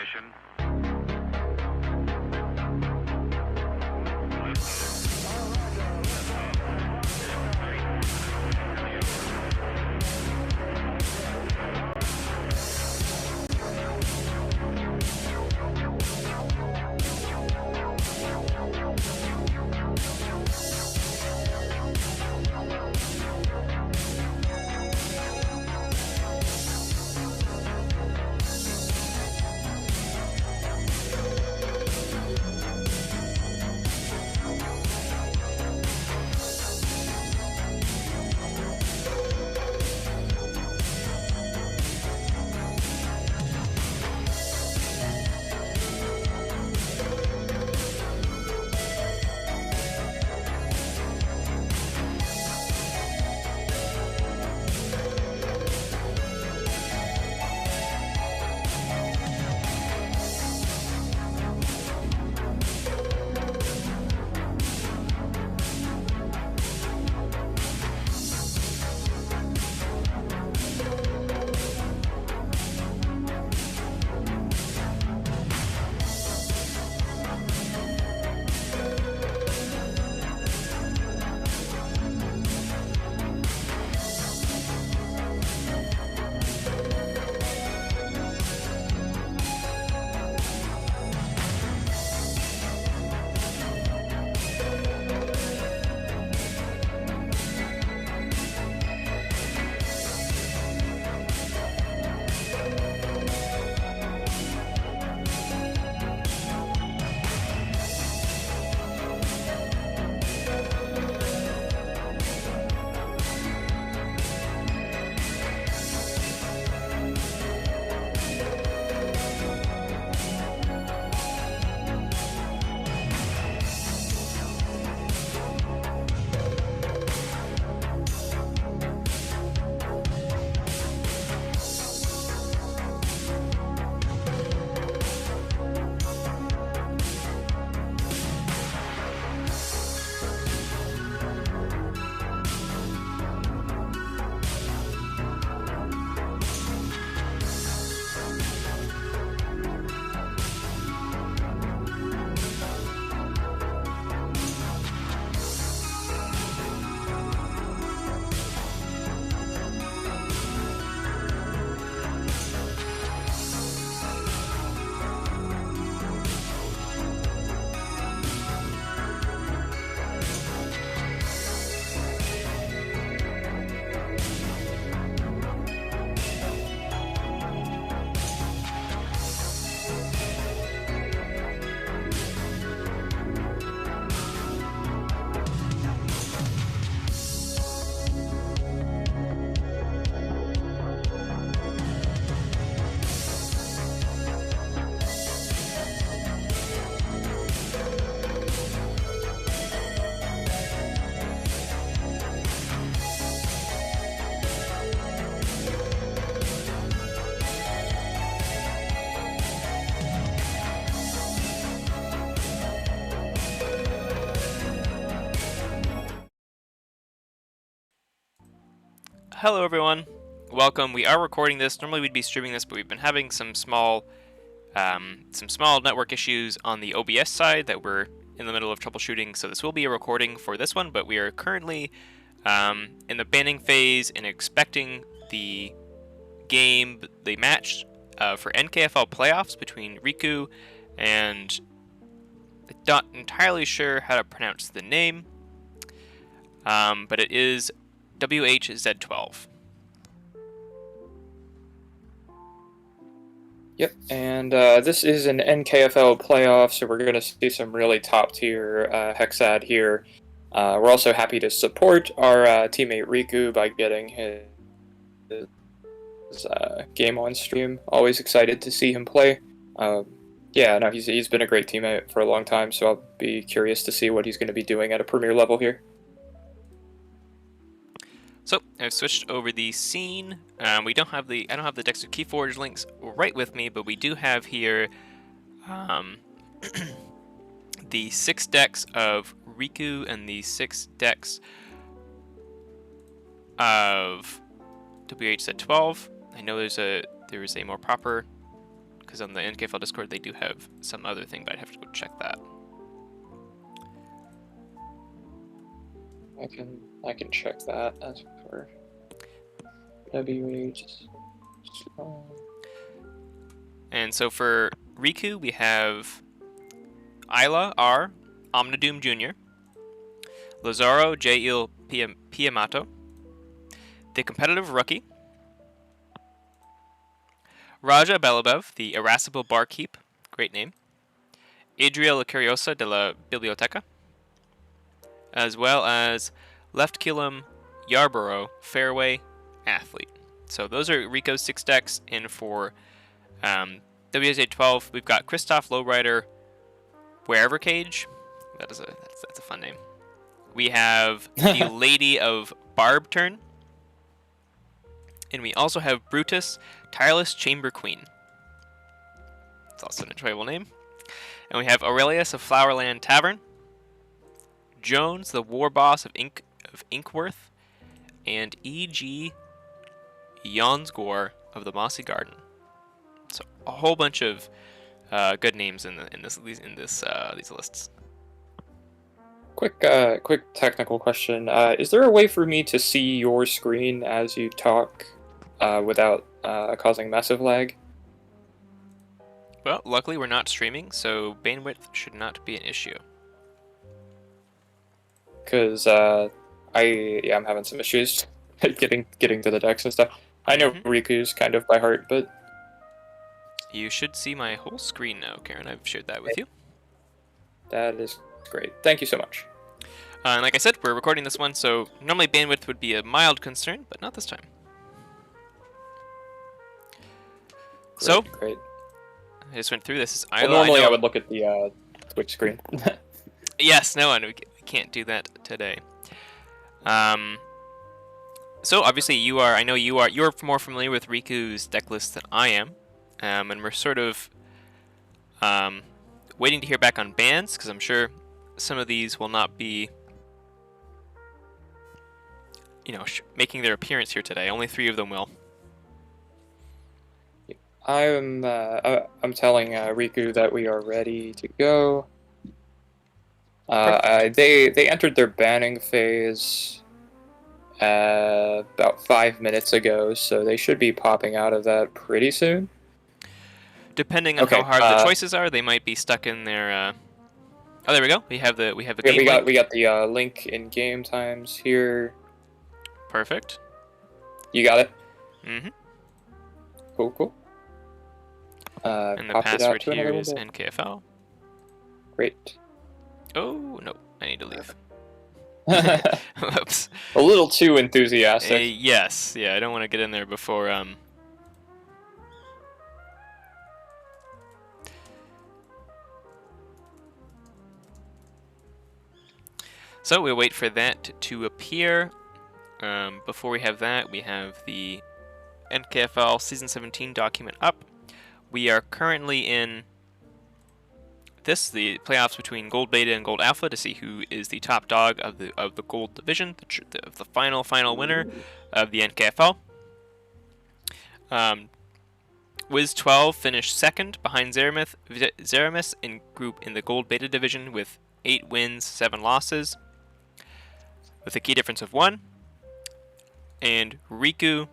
ignition. Hello everyone, welcome. We are recording this. Normally we'd be streaming this, but we've been having some small network issues on the OBS side that we're in the middle of troubleshooting. So this will be a recording for this one, but we are currently in the banning phase and expecting the match for NKFL playoffs between Riku and I'm not entirely sure how to pronounce the name, but it is Whz12. Yep, and this is an NKFL playoff, so we're going to see some really top-tier Hexad here. We're also happy to support our teammate Riku by getting his game on stream. Always excited to see him play. Yeah, no, he's been a great teammate for a long time, so I'll be curious to see what he's going to be doing at a premier level here. So I've switched over the scene. I don't have the Dexter Keyforge links right with me, but we do have here the 6 decks of Riku and the 6 decks of WHZ12. I know there is a more proper because on the NKFL Discord they do have some other thing, but I'd have to go check that. I can check that as for Whz12. And so for Riku, we have Isla R. Omnidoom Jr., Lazaro J. Il Piamato, the competitive rookie, Raja Belabev, the irascible barkeep, great name, Adriel Curiosa de la Biblioteca, as well as Left Killam Yarborough Fairway Athlete. So those are Rico's 6 decks, and for WSA12, we've got Christoph Lowrider Wherever Cage. That's a fun name. We have the Lady of Barb Turn. And we also have Brutus, Tireless Chamber Queen. It's also an enjoyable name. And we have Aurelius of Flowerland Tavern, Jones, the War Boss of Inkworth, and E.G. Jonsgore of the Mossy Garden. So a whole bunch of good names in these lists. Quick technical question. Is there a way for me to see your screen as you talk without causing massive lag? Well, luckily we're not streaming, so bandwidth should not be an issue. Because I'm having some issues getting to the decks and stuff. I know Riku's kind of by heart, but you should see my whole screen now, Karen. I've shared that with you. That is great. Thank you so much. And like I said, we're recording this one, so normally bandwidth would be a mild concern, but not this time. Great. I just went through this. Is well, normally I would look at the Twitch screen. Yes, no, and we can't do that today. So obviously I know you're more familiar with Riku's deck list than I am, and we're sort of waiting to hear back on bans, because I'm sure some of these will not be, making their appearance here today. Only 3 of them will. I'm telling Riku that we are ready to go. They entered their banning phase about 5 minutes ago, so they should be popping out of that pretty soon. Depending on how hard the choices are, they might be stuck in their. Oh, there we go. We have the game link. We got the link in game times here. Perfect. You got it. Cool. And the password here is NKFL. Great. Oh no, I need to leave. Whoops. A little too enthusiastic. Yes, yeah, I don't want to get in there before So we'll wait for that to appear. Before we have that, we have the NKFL Season 17 document up. We are currently in the playoffs between Gold Beta and Gold Alpha to see who is the top dog of the Gold Division, the final winner of the NKFL. Whz12 finished second behind Zeramis in the Gold Beta Division with 8 wins, 7 losses, with a key difference of 1. And Riku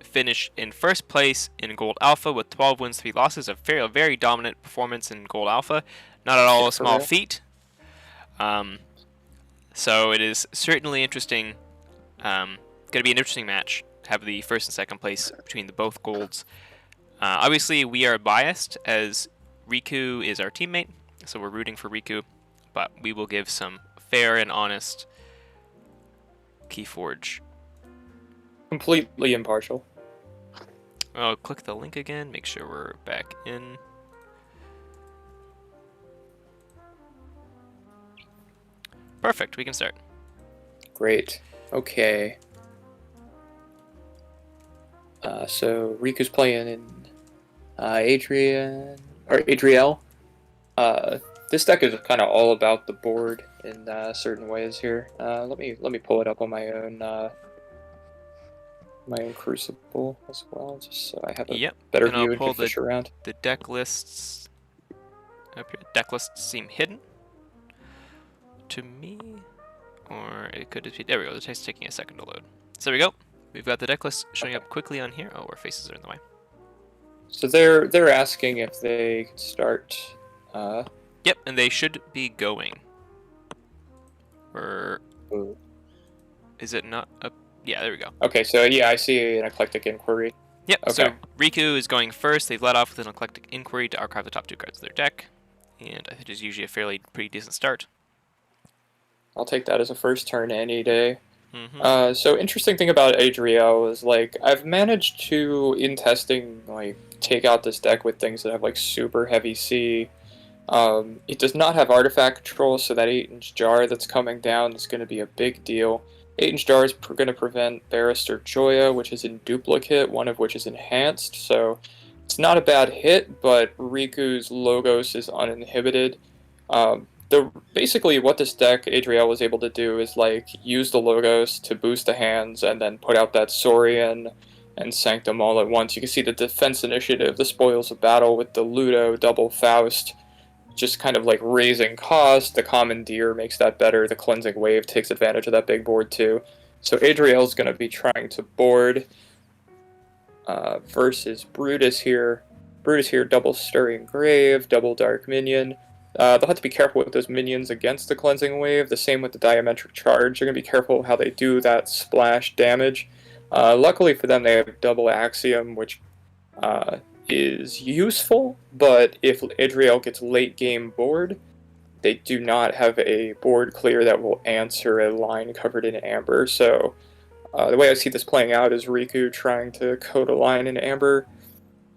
finished in first place in Gold Alpha with 12 wins, 3 losses. A very dominant performance in Gold Alpha. Not at all a small feat. So it is certainly interesting. Going to be an interesting match to have the first and second place between the both golds. Obviously, we are biased as Riku is our teammate, so we're rooting for Riku. But we will give some fair and honest Keyforge. Completely impartial. I'll click the link again, make sure we're back in. Perfect, we can start. Great. Okay. So Riku's playing in Adriel. This deck is kind of all about the board in certain ways here. Let me pull it up on my own my Crucible as well, just so I have a Yep. better And I'll view and pull can fish around. the deck lists up here. Deck lists seem hidden to me, or it could just be. There we go. It's taking a second to load. So there we go. We've got the deck list showing up quickly on here. Oh, our faces are in the way. So they're asking if they can start. Yep, and they should be going. Or Ooh. is it not up? Yeah, there we go. Okay, so yeah, I see an eclectic inquiry. Yep, Okay. so Riku is going first. They've led off with an eclectic inquiry to archive the top 2 cards of their deck, and I think it's usually a pretty decent start. I'll take that as a first turn any day. Mm-hmm. So interesting thing about Adriel is like I've managed to in testing like take out this deck with things that have like super heavy C. It does not have artifact control, so that 8-inch jar that's coming down is going to be a big deal. 8-inch jar is going to prevent Barrister Joya, which is in duplicate, one of which is enhanced, so it's not a bad hit, but Riku's Logos is uninhibited. Basically what this deck Adriel was able to do is like use the Logos to boost the hands and then put out that Saurian and Sanctum all at once. You can see the defense initiative, the spoils of battle with the Ludo, double Faust, just kind of like raising cost. The Commandeer makes that better. The Cleansing Wave takes advantage of that big board too. So Adriel's going to be trying to board versus Brutus here. Brutus here, double Stirring Grave, double Dark Minion. They'll have to be careful with those minions against the Cleansing Wave. The same with the Diametric Charge. They're going to be careful how they do that splash damage. Luckily for them, they have double Axiom, which is useful, but if Adriel gets late game board, they do not have a board clear that will answer a line covered in amber. So the way I see this playing out is Riku trying to code a line in amber,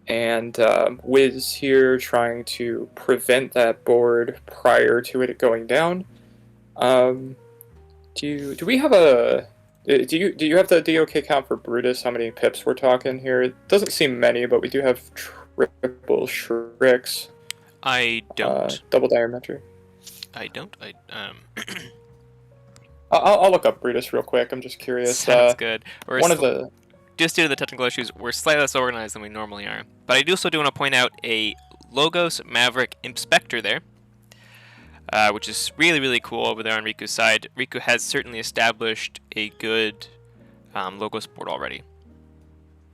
and Whz here trying to prevent that board prior to it going down. Do we have a do you have the DOK count for Brutus? How many pips we're talking here? It doesn't seem many, but we do have triple Shricks. I don't. Double Diametric. I don't. I'll look up Brutus real quick. I'm just curious. Sounds good. Just due to the technical issues, we're slightly less organized than we normally are. But I do also want to point out a Logos Maverick Inspector there, which is really, really cool over there on Riku's side. Riku has certainly established a good Logos board already.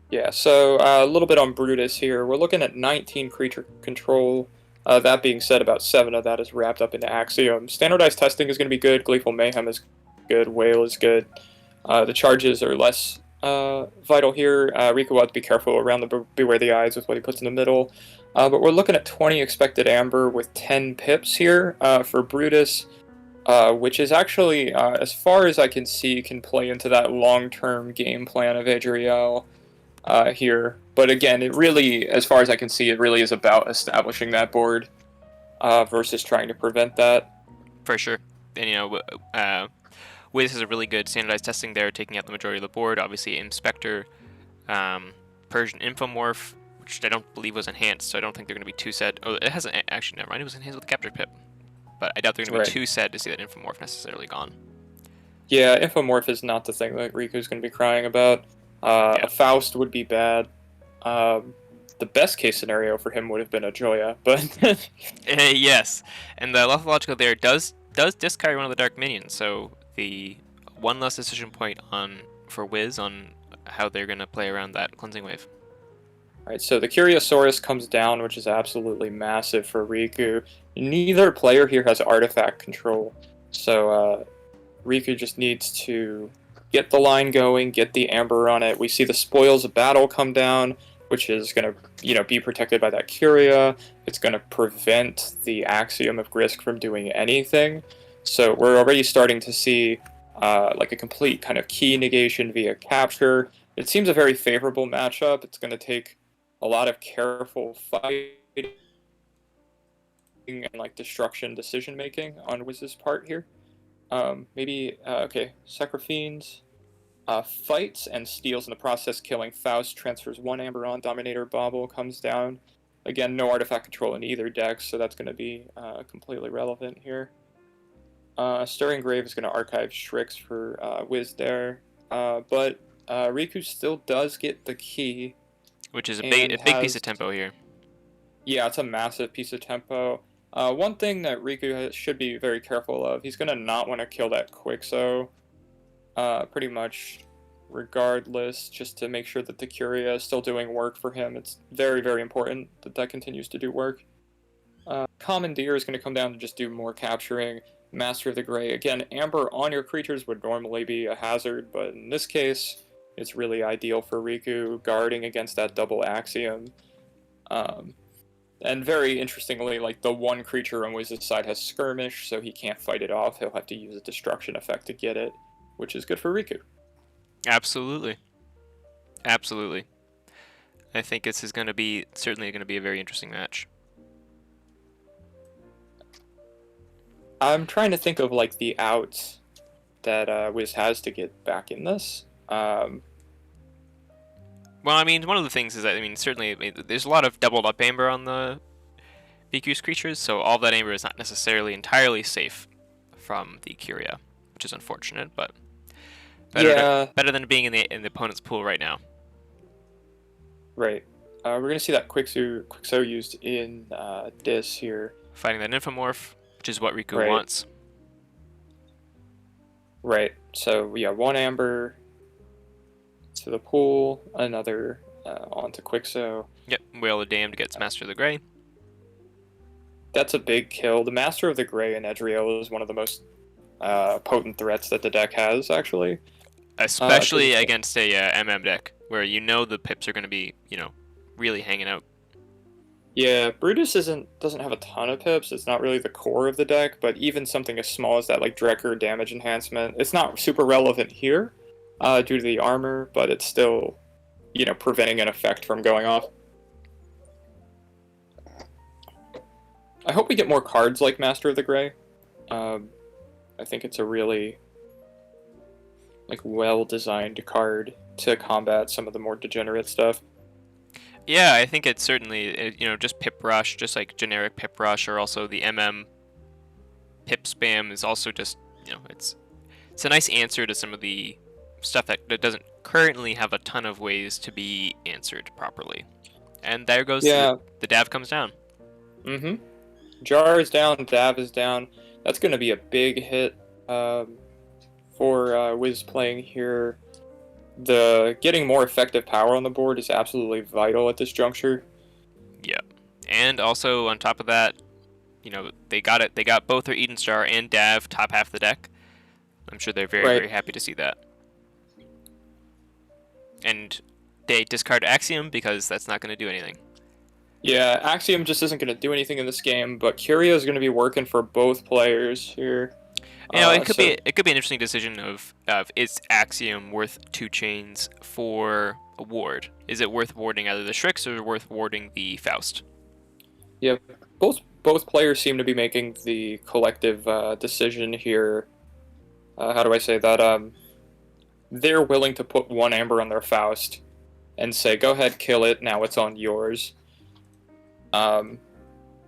Yeah, so a little bit on Brutus here. We're looking at 19 creature control. That being said, about 7 of that is wrapped up into Axiom. Standardized testing is going to be good. Gleeful Mayhem is good. Whale is good. The charges are less vital here. Riku will have to be careful around the Beware the Eyes with what he puts in the middle. But we're looking at 20 expected amber with 10 pips here for Brutus, which is actually, as far as I can see, can play into that long-term game plan of Adriel here. But again, it really, as far as I can see, it really is about establishing that board versus trying to prevent that. For sure. And, Wiz has a really good standardized testing there, taking out the majority of the board. Obviously, Inspector, Persian Infomorph, which I don't believe was enhanced, so I don't think they're going to be too sad. Oh, it hasn't. Actually, never mind. It was enhanced with the Capture Pip. But I doubt they're going to be too sad to see that Infomorph necessarily gone. Yeah, Infomorph is not the thing that Riku's going to be crying about. A Faust would be bad. The best case scenario for him would have been a Joya, but... Yes, and the Logical there does discard one of the Dark Minions, so the one less decision point for Wiz on how they're going to play around that Cleansing Wave. Alright, so the Curiosaurus comes down, which is absolutely massive for Riku. Neither player here has artifact control, so Riku just needs to get the line going, get the amber on it. We see the Spoils of Battle come down, which is going to, be protected by that Curia. It's going to prevent the Axiom of Grisk from doing anything. So we're already starting to see like a complete kind of key negation via capture. It seems a very favorable matchup. It's going to take a lot of careful fighting and like destruction decision making on Wiz's part here. Okay, Sacrifiends fights and steals in the process, killing Faust, transfers 1 amber on, Dominator Bauble comes down. Again, no artifact control in either deck, so that's going to be completely relevant here. Stirring Grave is going to archive Shricks for Wiz there, but Riku still does get the key which is a and big piece has... of tempo here. Yeah, it's a massive piece of tempo. One thing that Riku should be very careful of, he's gonna not want to kill that Quixo, pretty much regardless, just to make sure that the Curia is still doing work for him. It's very, very important that that continues to do work. Commandeer is going to come down to just do more capturing. Master of the Gray, again, Amber on your creatures would normally be a hazard, but in this case, it's really ideal for Riku, guarding against that double Axiom. And very interestingly, like, the one creature on Wiz's side has Skirmish, so he can't fight it off. He'll have to use a Destruction effect to get it, which is good for Riku. Absolutely. Absolutely. I think this is going to be certainly going to be a very interesting match. I'm trying to think of, like, the outs that Wiz has to get back in this. Well, I mean, one of the things is that, I mean, certainly there's a lot of doubled up amber on the BQ's creatures, so all that amber is not necessarily entirely safe from the Curia, which is unfortunate, but better than being in the opponent's pool right now. Right. We're going to see that Quixo used in Dis here. Fighting that Nymphomorph, which is what Riku wants. Right. So, yeah, one amber to the pool, another onto Quixo. Yep, Whale of Damned gets Master of the Gray. That's a big kill. The Master of the Gray in Edriel is one of the most potent threats that the deck has, actually. Especially against a MM deck, where you know the pips are going to be, really hanging out. Yeah, Brutus doesn't have a ton of pips. It's not really the core of the deck, but even something as small as that, like Drekker damage enhancement, it's not super relevant here due to the armor, but it's still, preventing an effect from going off. I hope we get more cards like Master of the Gray. I think it's a really, well-designed card to combat some of the more degenerate stuff. Yeah, I think it's certainly, just Pip Rush, just like generic Pip Rush, or also the MM Pip Spam is also just, it's a nice answer to some of the stuff that doesn't currently have a ton of ways to be answered properly. And there goes the Dav comes down. Mm-hmm. Jar is down, Dav is down. That's going to be a big hit for Wiz playing here. The getting more effective power on the board is absolutely vital at this juncture. Yeah, and also on top of that, they got it. They got both their Eden Star and Dav top half the deck. I'm sure they're very, very happy to see that. And they discard Axiom because that's not going to do anything. Yeah, Axiom just isn't going to do anything in this game, but Curia is going to be working for both players here. It could be an interesting decision of is Axiom worth 2 chains for a ward? Is it worth warding either the Shrix or worth warding the Faust? Yeah, both players seem to be making the collective decision here. How do I say that? They're willing to put 1 amber on their Faust and say, "Go ahead, kill it. Now it's on yours." And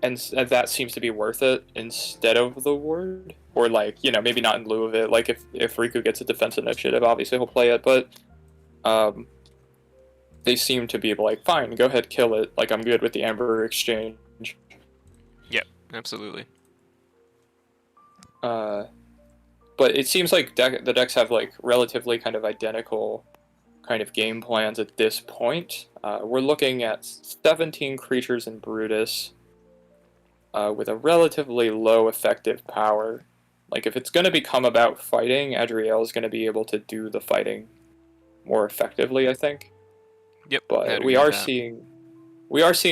that seems to be worth it instead of the ward. Or, maybe not in lieu of it. Like, if Riku gets a defense initiative, obviously he'll play it, but they seem to be like, fine, go ahead, kill it. Like, I'm good with the Amber exchange. Yep, absolutely. But it seems like the decks have, relatively kind of identical kind of game plans at this point. We're looking at 17 creatures in Brutus with a relatively low effective power. Like, if it's going to become about fighting, Adriel is going to be able to do the fighting more effectively, I think. Yep. But we are seeing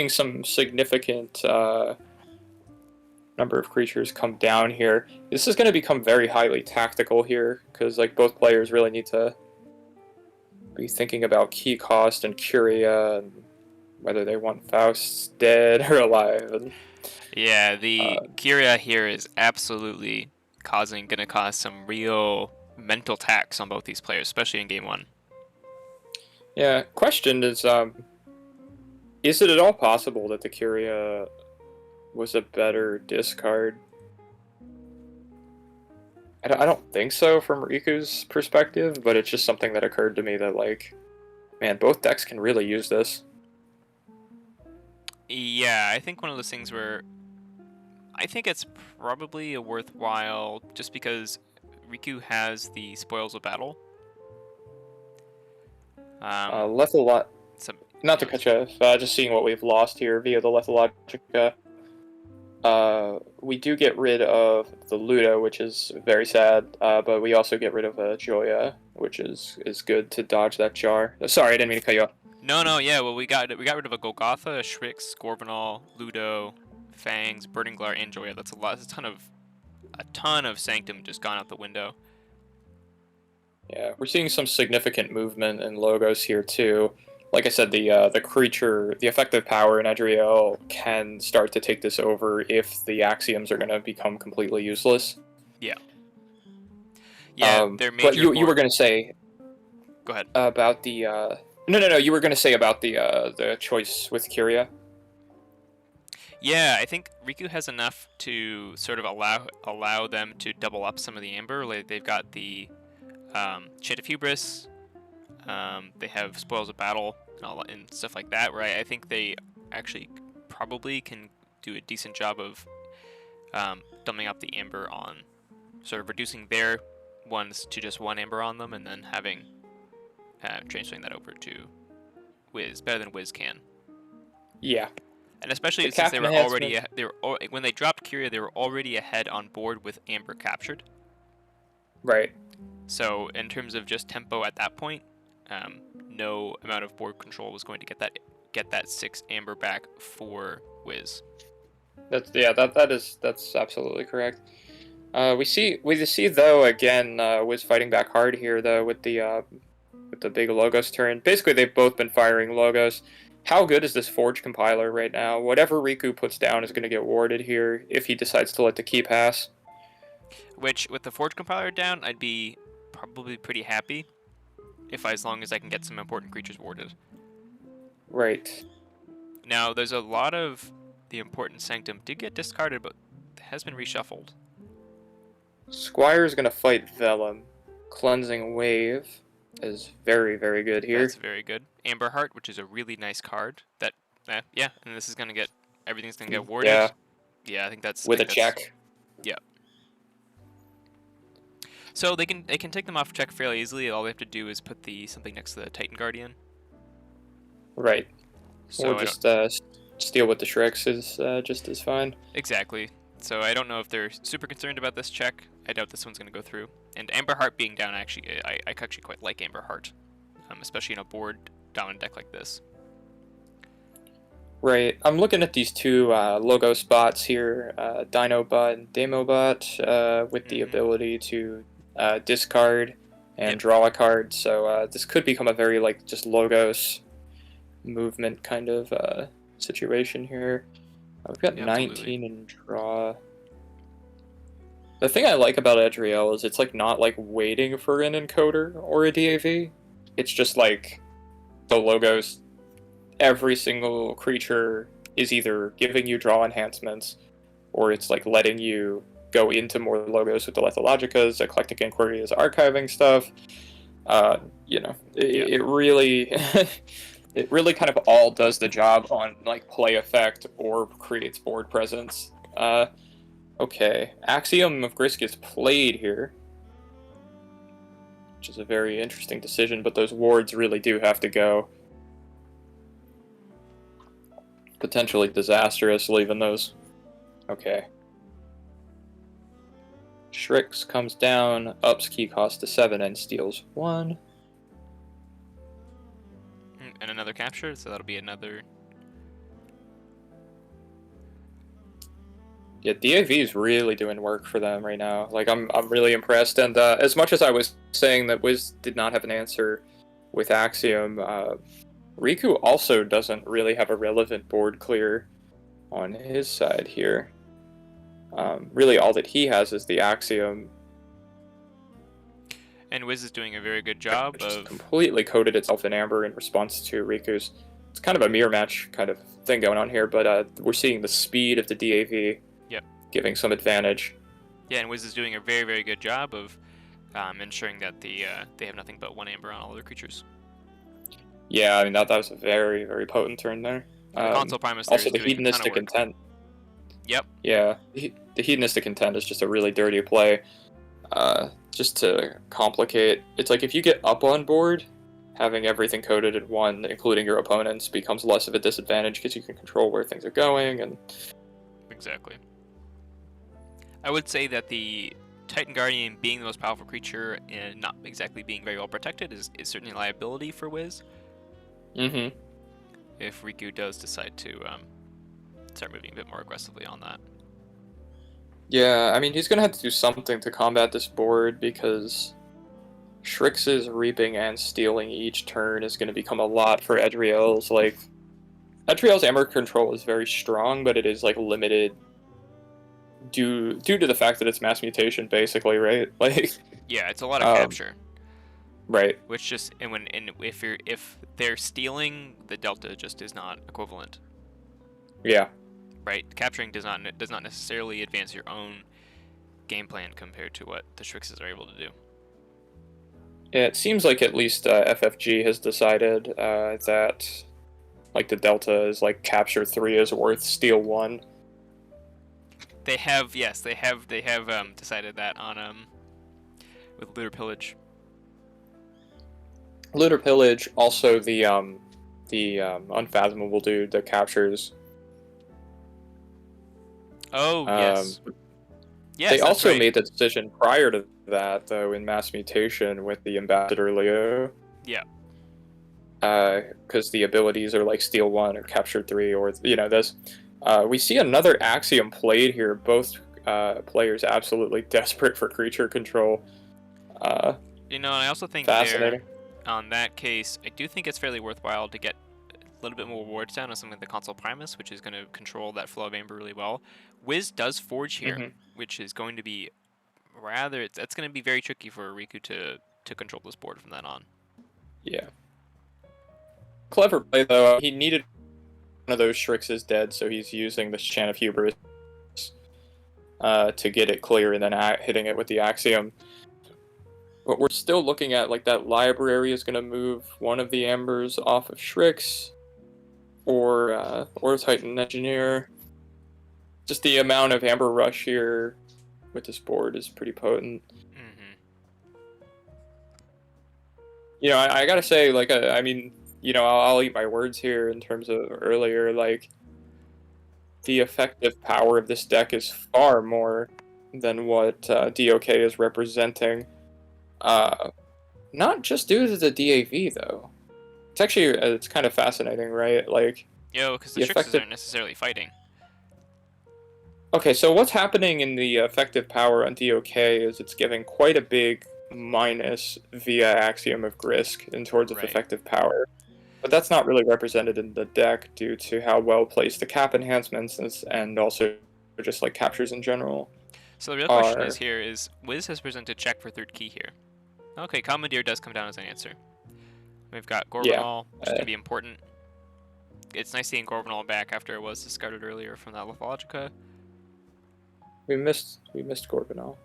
some significant number of creatures come down here. This is going to become very highly tactical here, because both players really need to be thinking about key cost and Curia, and whether they want Faust dead or alive. And, yeah, the Curia here is absolutely gonna cause some real mental tax on both these players, especially in game 1. Yeah, question is it at all possible that the Curia was a better discard? I don't think so from Riku's perspective, but it's just something that occurred to me that, like, man, both decks can really use this. Yeah, I think one of those things where I think it's probably a worthwhile just because Riku has the spoils of battle. Lethal Some Not to cut you off, just seeing what we've lost here via the Lethalogica. We do get rid of the Ludo, which is very sad, but we also get rid of a Joya, which is good to dodge that jar. Sorry, I didn't mean to cut you off. No, yeah. Well, we got rid of a Golgotha, a Shrix, Scorponol, Ludo, Fangs, Burning Glare, and Joya. That's a lot. That's a ton of Sanctum just gone out the window. Yeah, we're seeing some significant movement in logos here too. Like I said, the creature, the effective power in Edriel can start to take this over if the axioms are going to become completely useless. Yeah. Yeah, their major. But you were going to say. Go ahead. About the. No. You were going to say about the choice with Kyria. Yeah, I think Riku has enough to sort of allow them to double up some of the Amber. Like they've got the Chant of Hubris. They have Spoils of Battle and stuff like that, where I think they actually probably can do a decent job of dumbing up the Amber on, sort of reducing their ones to just one Amber on them, and then having transferring that over to Whz, better than Whz can. Yeah. And especially since they were already when they dropped Kyria, they were already ahead on board with Amber captured. Right. So in terms of just tempo at that point, no amount of board control was going to get that 6 Amber back for Whz. That's absolutely correct. We see though again Whz fighting back hard here though with the big Logos turn. Basically, they've both been firing Logos. How good is this Forge compiler right now? Whatever Riku puts down is going to get warded here if he decides to let the key pass. Which, with the Forge compiler down, I'd be probably pretty happy as long as I can get some important creatures warded. Right. Now, there's a lot of the important Sanctum did get discarded, but has been reshuffled. Squire's going to fight Vellum. Cleansing Wave is very, very good here. That's very good. Amber Heart, which is a really nice card. That, yeah, and this is going to get, everything's going to get warded. Yeah, I think that's... With a check. Yeah. So they can take them off check fairly easily. All they have to do is put something next to the Titan Guardian. Right. So or just steal with the Shreks is just as fine. Exactly. So I don't know if they're super concerned about this check. I doubt this one's going to go through. And Amber Heart being down, actually, I actually quite like Amber Heart, especially in a board dominant deck like this. Right. I'm looking at these two logo spots here, Dinobot and Demobot, with the ability to discard and draw a card. So this could become a very just Logos movement kind of situation here. We've got 19 in draw. The thing I like about Edriel is it's not waiting for an encoder or a DAV. It's just the Logos. Every single creature is either giving you draw enhancements, or it's letting you go into more Logos with the Lethalogicas. Eclectic Inquiry is archiving stuff. It really, it really kind of all does the job on play effect or creates board presence. Okay, Axiom of Grisk is played here, which is a very interesting decision. But those wards really do have to go. Potentially disastrous, leaving those. Okay. Shrix comes down, ups key cost to 7 and steals 1. And another capture, so that'll be another... Yeah, DAV is really doing work for them right now. I'm really impressed. And as much as I was saying that Whz did not have an answer with Axiom, Riku also doesn't really have a relevant board clear on his side here. Really, all that he has is the Axiom. And Whz is doing a very good job of... completely coated itself in Amber in response to Riku's. It's kind of a mirror match kind of thing going on here, but we're seeing the speed of the DAV giving some advantage. Yeah, and Whz is doing a very, very good job of ensuring that they have nothing but 1 amber on all their creatures. Yeah, I mean that was a very, very potent turn there. And the Console Primus there Also, is the doing a ton of hedonistic work. intent. Yep. Yeah, the hedonistic intent is just a really dirty play. Just to complicate, it's like if you get up on board, having everything coded in one, including your opponents, becomes less of a disadvantage because you can control where things are going. And Exactly. I would say that the Titan Guardian being the most powerful creature and not exactly being very well protected is certainly a liability for Whz. mm-hmm. If Riku does decide to start moving a bit more aggressively on that. Yeah, I mean he's gonna have to do something to combat this board because Shrix's reaping and stealing each turn is gonna become a lot for Edriel's. Like Edriel's Amber control is very strong, but it is like limited due to the fact that it's mass mutation, basically, right? Like, Yeah, it's a lot of capture. Right. Which just if they're stealing, the delta just is not equivalent. Yeah. Right, capturing does not necessarily advance your own game plan compared to what the Shrixes are able to do. Yeah, it seems like at least FFG has decided that like the delta is like capture 3 is worth steal 1. They have decided that on with Looter Pillage. Looter Pillage, also the Unfathomable dude that captures. Oh yes. Yes, they also right. made the decision prior to that, though, in Mass Mutation with the Ambassador Leo. Yeah. Because the abilities are like Steal 1 or Capture 3, or, you know, this. We see another Axiom played here, both players absolutely desperate for creature control. You know, I also think fascinating. on that case, I do think it's fairly worthwhile to get a little bit more rewards down on something like the Console Primus, which is going to control that flow of Amber really well. Whz does Forge here, which is going to be that's going to be very tricky for Riku to control this board from then on. Yeah. Clever play, though. He needed one of those Shrixes dead, so he's using the Chant of Hubris to get it clear and then hitting it with the Axiom. But we're still looking at, like, that library is going to move one of the Ambers off of Shrix or Titan Engineer. Just the amount of Amber Rush here with this board is pretty potent. You know, I gotta say, like, I mean, you know, I'll eat my words here in terms of earlier, like, the effective power of this deck is far more than what DOK is representing. Not just due to the DAV, though. It's actually, it's kind of fascinating, right? Like, because the Shrixes aren't necessarily fighting. Okay, so what's happening in the effective power on DOK is it's giving quite a big minus via Axiom of Grisk in towards its effective power. But that's not really represented in the deck due to how well placed the cap enhancements and also just like captures in general. So the real question is Whz has presented check for 3rd key here. Okay, Commandeer does come down as an answer. We've got Gorgonol, which is going to be important. It's nice seeing Gorgonol back after it was discarded earlier from that Lithologica. We missed Gorgonol.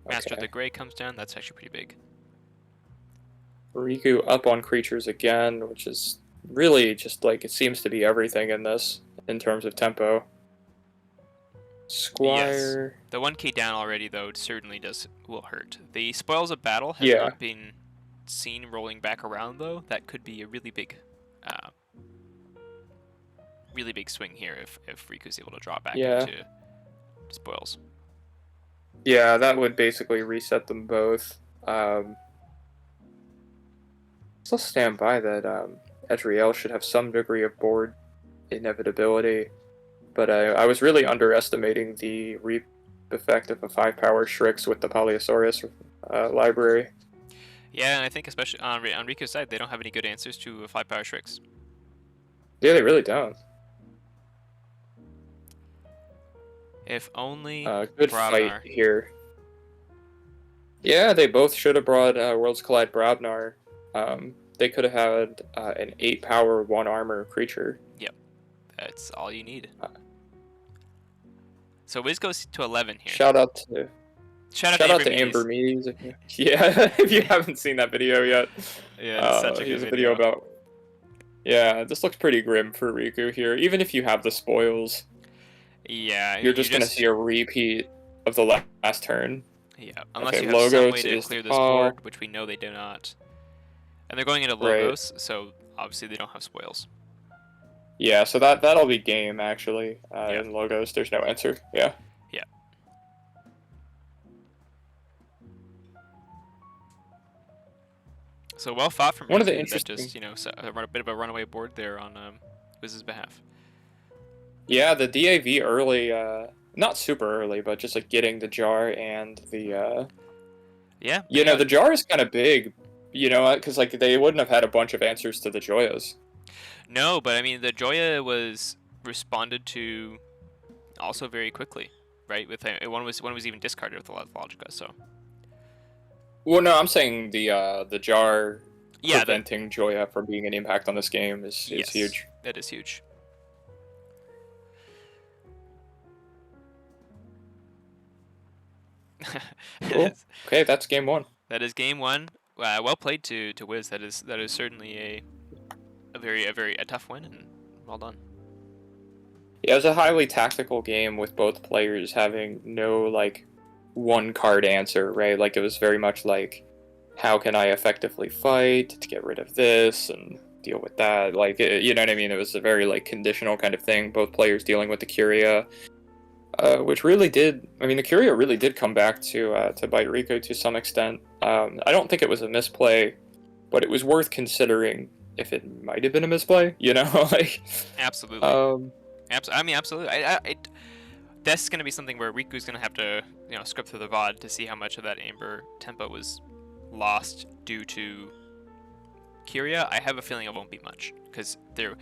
Master of the Grey comes down, that's actually pretty big. Riku up on creatures again, which is really just like, it seems to be everything in this in terms of tempo. Squire. Yes. The 1k down already, though, certainly will hurt. The Spoils of Battle has not been seen rolling back around, though. That could be a really big swing here if Riku's able to draw back into Spoils. Yeah, that would basically reset them both. Still stand by that Edriel should have some degree of board inevitability, but I was really underestimating the reap effect of a 5-power Shrix with the Polyosaurus library. Yeah, and I think especially on Riku's side, they don't have any good answers to a 5-power Shrix. Yeah, they really don't. If only good fight here. Yeah, they both should have brought Worlds Collide Brabnar. They could have had an 8-power, 1-armor creature. Yep, that's all you need. So Wiz goes to 11 here. Shout out to Shout out to Amber Medes. Mees. Yeah, if you haven't seen that video yet. Yeah, it's such a good Here's a video about. Yeah, this looks pretty grim for Riku here. Even if you have the spoils, yeah, you're just gonna see a repeat of the last turn. Yeah, unless Okay, you have some way Logos to is clear the this call. board, which we know they do not. And they're going into Right. Logos, so obviously they don't have spoils. Yeah, so that'll be game actually. Yeah. In Logos, there's no answer. Yeah. Yeah. So well fought from One of the Riku, interesting- that just, you know, a bit of a runaway board there on Wiz's behalf. Yeah, the DAV early, not super early, but just like getting the jar and the. Yeah. You know, the jar is kind of big, you know, because like they wouldn't have had a bunch of answers to the Joyas. No, but I mean the Joya was responded to also very quickly, right? With one was even discarded with a lot of Logica, so. Well, no, I'm saying the jar Yeah, preventing Joya from being an impact on this game is yes, huge. That is huge. Cool. Okay, that's game one. That is game one. Well played to Wiz. That is certainly a very tough win, and well done. Yeah, it was a highly tactical game with both players having no like one card answer, right? Like it was very much like, how can I effectively fight to get rid of this and deal with that? Like, you know what I mean? It was a very like conditional kind of thing. Both players dealing with the Curia, which really did. I mean, the Curia really did come back to bite Riku to some extent. I don't think it was a misplay, but it was worth considering if it might have been a misplay. You know, like absolutely. I mean, absolutely. That's going to be something where Riku's going to have to, you know, scrub through the VOD to see how much of that Amber tempo was lost due to Kyria. I have a feeling it won't be much, because the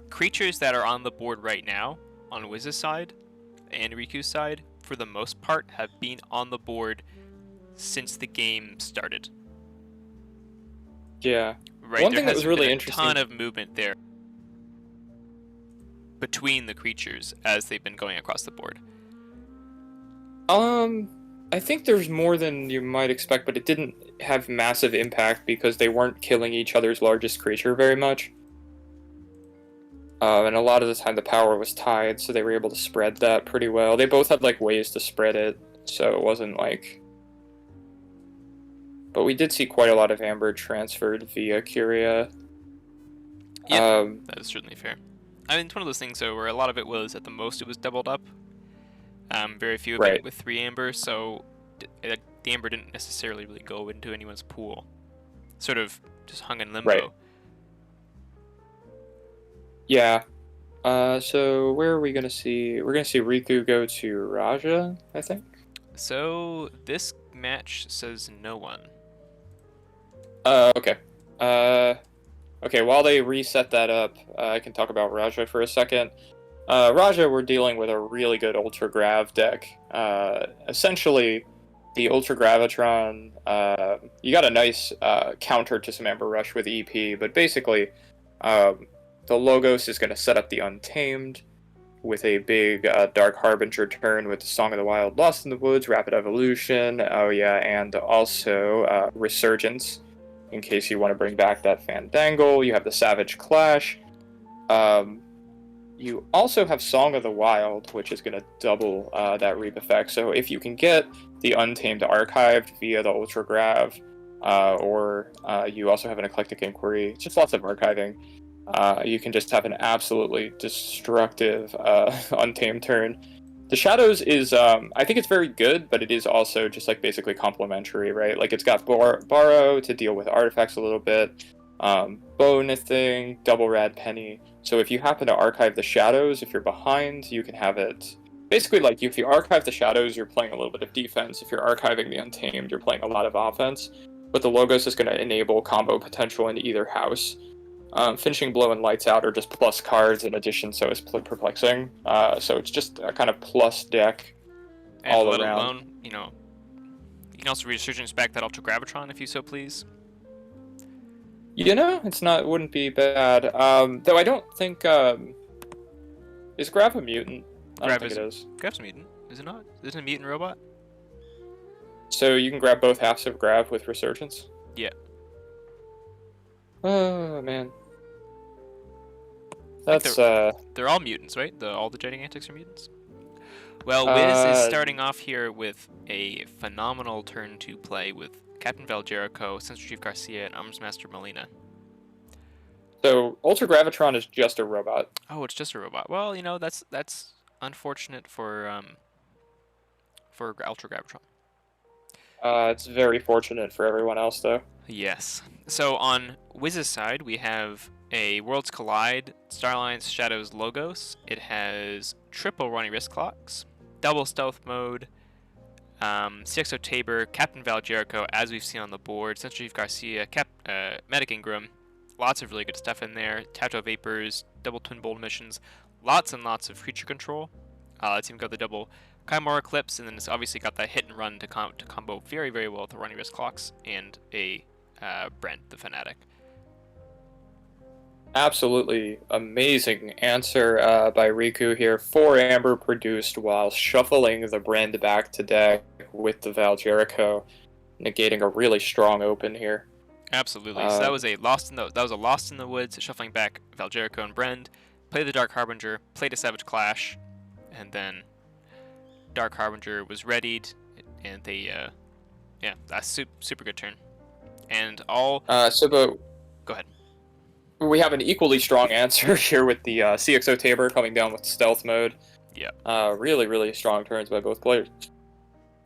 creatures that are on the board right now on Wiz's side and Riku's side, for the most part, have been on the board since the game started. Yeah. Right. One thing that was really interesting. A ton of movement there between the creatures as they've been going across the board. I think there's more than you might expect, but it didn't have massive impact because they weren't killing each other's largest creature very much. And a lot of the time the power was tied, so they were able to spread that pretty well. They both had like ways to spread it, so it wasn't like... But we did see quite a lot of Amber transferred via Curia. Yeah, that is certainly fair. I mean, it's one of those things, though, where a lot of it was, at the most, it was doubled up. Very few of it with 3 Amber, so the Amber didn't necessarily really go into anyone's pool. Sort of just hung in limbo. Right. Yeah. So where are we going to see... We're going to see Riku go to Raja, I think? So this match says no one. Okay. Okay, while they reset that up, I can talk about Raja for a second. Raja, we're dealing with a really good Ultra Grav deck. Essentially, the Ultra Gravitron, you got a nice counter to some Amber Rush with EP, but basically, the Logos is going to set up the Untamed with a big Dark Harbinger turn with the Song of the Wild, Lost in the Woods, Rapid Evolution, and also Resurgence. In case you want to bring back that Fandangle, you have the Savage Clash. You also have Song of the Wild, which is going to double that Reap effect. So if you can get the Untamed archived via the Ultra Grav, or you also have an Eclectic Inquiry, just lots of archiving, you can just have an absolutely destructive Untamed turn. The Shadows is, I think it's very good, but it is also just like basically complementary, right? Like it's got Borrow to deal with artifacts a little bit, Nithing, Double Rad Penny. So if you happen to archive the Shadows, if you're behind, you can have it. Basically, like if you archive the Shadows, you're playing a little bit of defense. If you're archiving the Untamed, you're playing a lot of offense. But the Logos is going to enable combo potential in either house. Finishing Blow and Lights Out are just plus cards in addition, so it's Perplexing. So it's just a kind of plus deck all around. Alone, you know, you can also Resurgence back that Ultra Gravitron if you so please. You know, wouldn't be bad. Though I don't think, is Grav a mutant? I don't think it is. Grab's a mutant, is it not? Isn't it a mutant robot? So you can grab both halves of Grab with Resurgence? Yeah. Oh, man. Like That's, they're all mutants, right? All the Gigantics are mutants? Well, Whz is starting off here with a phenomenal turn to play with Captain Val Jericho, Sensor Chief Garcia, and Arms Master Molina. So Ultra Gravitron is just a robot. Oh, it's just a robot. Well, you know, that's unfortunate for Ultra Gravitron. It's very fortunate for everyone else, though. Yes. So on Wiz's side, we have a Worlds Collide, Star Alliance Shadows Logos. It has triple Ronnie Wrist Clocks, double Stealth Mode, CXO Tabor, Captain Val Jericho, as we've seen on the board, Sensor Chief Garcia, Medic Ingram. Lots of really good stuff in there. Tattoo Vapors, double Twin Bolt missions, lots and lots of creature control. It's even got the double Chimera Eclipse, and then it's obviously got that hit and run to combo very, very well with the Ronnie Wrist Clocks and a Brent the Fanatic. Absolutely amazing answer by Riku here. 4 Amber produced while shuffling the Brand back to deck with the Val Jericho, negating a really strong open here. Absolutely. So that was a lost in the woods, shuffling back Val Jericho and Brend, played the Dark Harbinger, played a Savage Clash, and then Dark Harbinger was readied, and they that's super good turn. And all But go ahead. we have an equally strong answer here with the CXO Tabor coming down with stealth mode. Yeah. Really, really strong turns by both players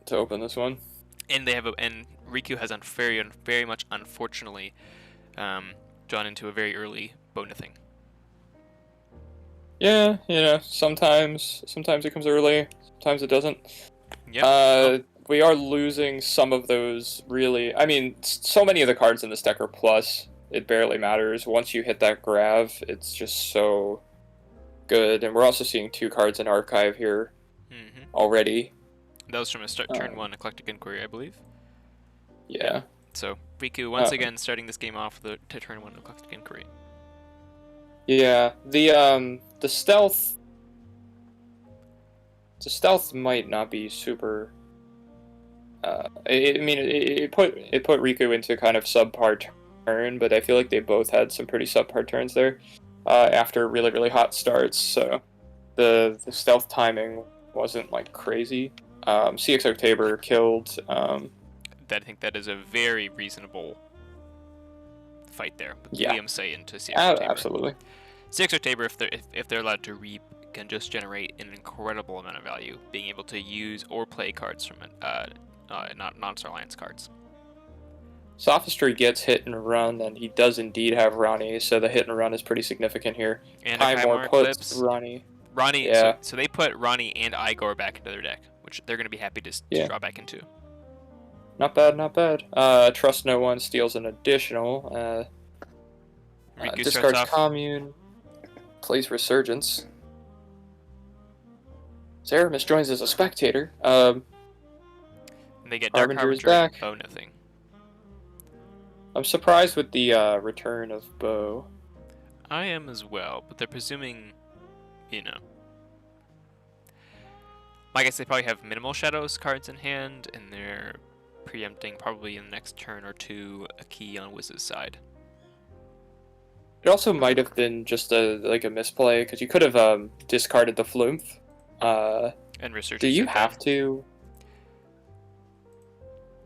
to open this one. And and Riku has very much unfortunately drawn into a very early Nithing. Yeah, sometimes it comes early, sometimes it doesn't. Yeah. We are losing some of those really. I mean, so many of the cards in this deck are plus. It barely matters. Once you hit that Grav, it's just so good. And we're also seeing 2 cards in Archive here already. That was from a turn 1 Eclectic Inquiry, I believe. Yeah. So Riku once again starting this game off with a turn 1 Eclectic Inquiry. Yeah. The stealth. The stealth might not be super. It put Riku into kind of subpar turn, but I feel like they both had some pretty subpar turns there after really, really hot starts. So the stealth timing wasn't like crazy. CXO Tabor killed. I think that is a very reasonable fight there. With Yeah. Liam Say into CXO Tabor. Absolutely. CXO Tabor, if they're allowed to reap, can just generate an incredible amount of value, being able to use or play cards from non-Star Alliance cards. Sophistry gets hit and run, and he does indeed have Ronnie, so the hit and run is pretty significant here. And Chimera puts Ronnie. Yeah. So they put Ronnie and Igor back into their deck, which they're going to be happy to draw back into. Not bad, not bad. Trust No One steals an additional. Discards Commune. Plays Resurgence. Zeramis joins as a spectator. And they get Dark Harbinger back. Oh, nothing. I'm surprised with the return of Bo. I am as well, but they're presuming, I guess they probably have minimal Shadows cards in hand, and they're preempting probably in the next turn or 2 a key on Wiz's side. It also might have been just a misplay, because you could have discarded the Flumph. And Resurgence. Do you have to?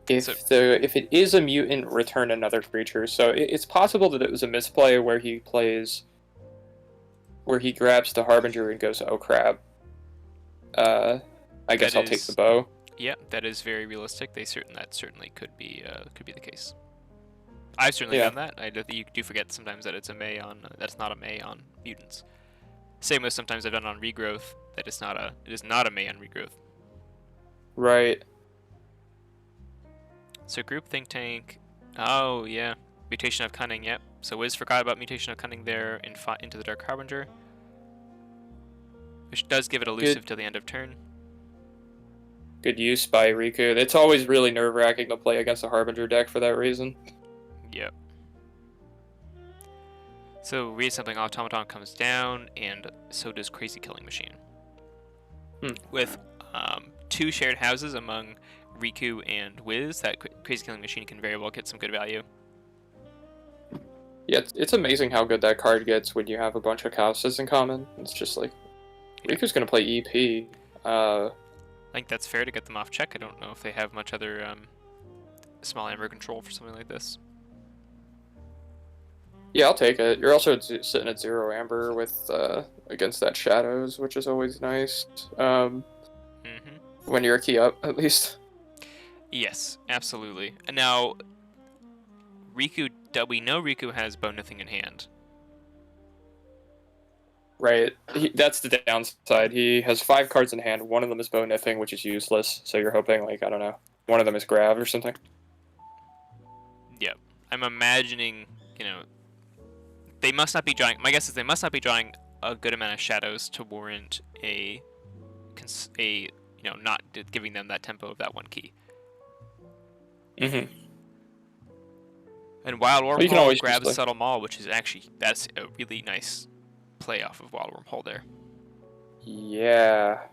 If it is a mutant, return another creature. So it's possible that it was a misplay where he grabs the Harbinger and goes, oh crap. I guess I'll take the bow. Yeah, that is very realistic. That certainly could be the case. I've certainly done that. You do forget sometimes that it's that's not a May on mutants. Same with sometimes I've done on regrowth that it is not a May on regrowth. Right. So group think tank. Oh yeah, Mutation of Cunning. Yep. So Wiz forgot about Mutation of Cunning there into the Dark Harbinger, which does give it elusive till the end of turn. Good use by Riku. It's always really nerve-wracking to play against a Harbinger deck for that reason. Yep. So Reassembling Automaton comes down, and so does Crazy Killing Machine. with 2 shared houses among Riku and Whz. That Crazy Killing Machine can very well get some good value. Yeah, it's amazing how good that card gets when you have a bunch of houses in common. It's just like, Riku's gonna play EP. I think that's fair to get them off check. I don't know if they have much other small amber control for something like this. Yeah, I'll take it. You're also sitting at 0 amber with against that shadows, which is always nice. When you're a key up, at least. Yes, absolutely. And now, Riku, we know Riku has Bone Nothing in hand. Right. That's the downside. He has 5 cards in hand. One of them is Bone Nithing, which is useless. So you're hoping, like, I don't know, one of them is Grav or something. Yep. I'm imagining, they must not be drawing. My guess is they must not be drawing a good amount of shadows to warrant not giving them that tempo of that one key. Mm-hmm. And Wild Well, you can Wormhole always grabs just, Subtle Maul, which is that's a really nice play off of Wild Wormhole there. Yeah.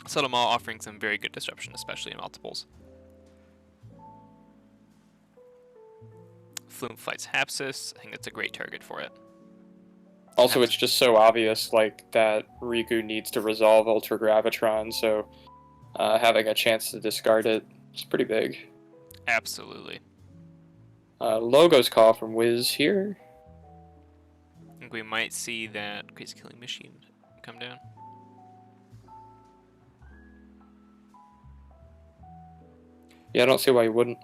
Subtle Maul offering some very good disruption, especially in multiples. Flume fights Hapsis. I think that's a great target for it. Also, it's just so obvious, like, that Riku needs to resolve Ultra Gravitron, so having a chance to discard it is pretty big. Absolutely. Logos call from Whz here. I think we might see that Crazy Killing Machine come down. Yeah, I don't see why you wouldn't.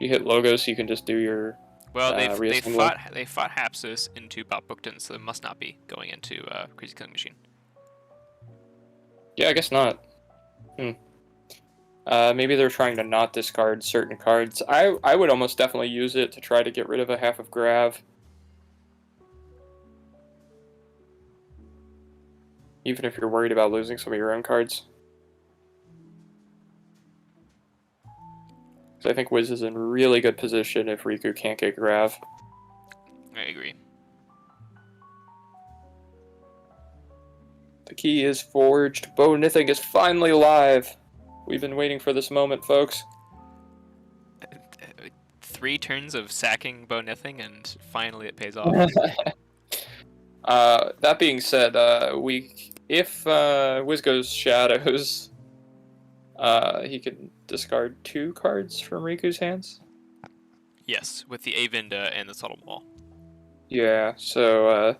You hit Logos, you can just do your. Well, they fought Hapsis into Bob Bookton, so they must not be going into Crazy Killing Machine. Yeah, I guess not. Maybe they're trying to not discard certain cards. I would almost definitely use it to try to get rid of a half of Grav. Even if you're worried about losing some of your own cards. So I think Whz is in really good position if Riku can't get Grav. I agree. The key is forged. Bone Nithing is finally live. We've been waiting for this moment, folks. 3 turns of sacking Bone Nithing, and finally it pays off. That being said, if Whz goes Shadows, he can discard 2 cards from Riku's hands. Yes, with the Avinda and the Subtle Maul. Yeah, so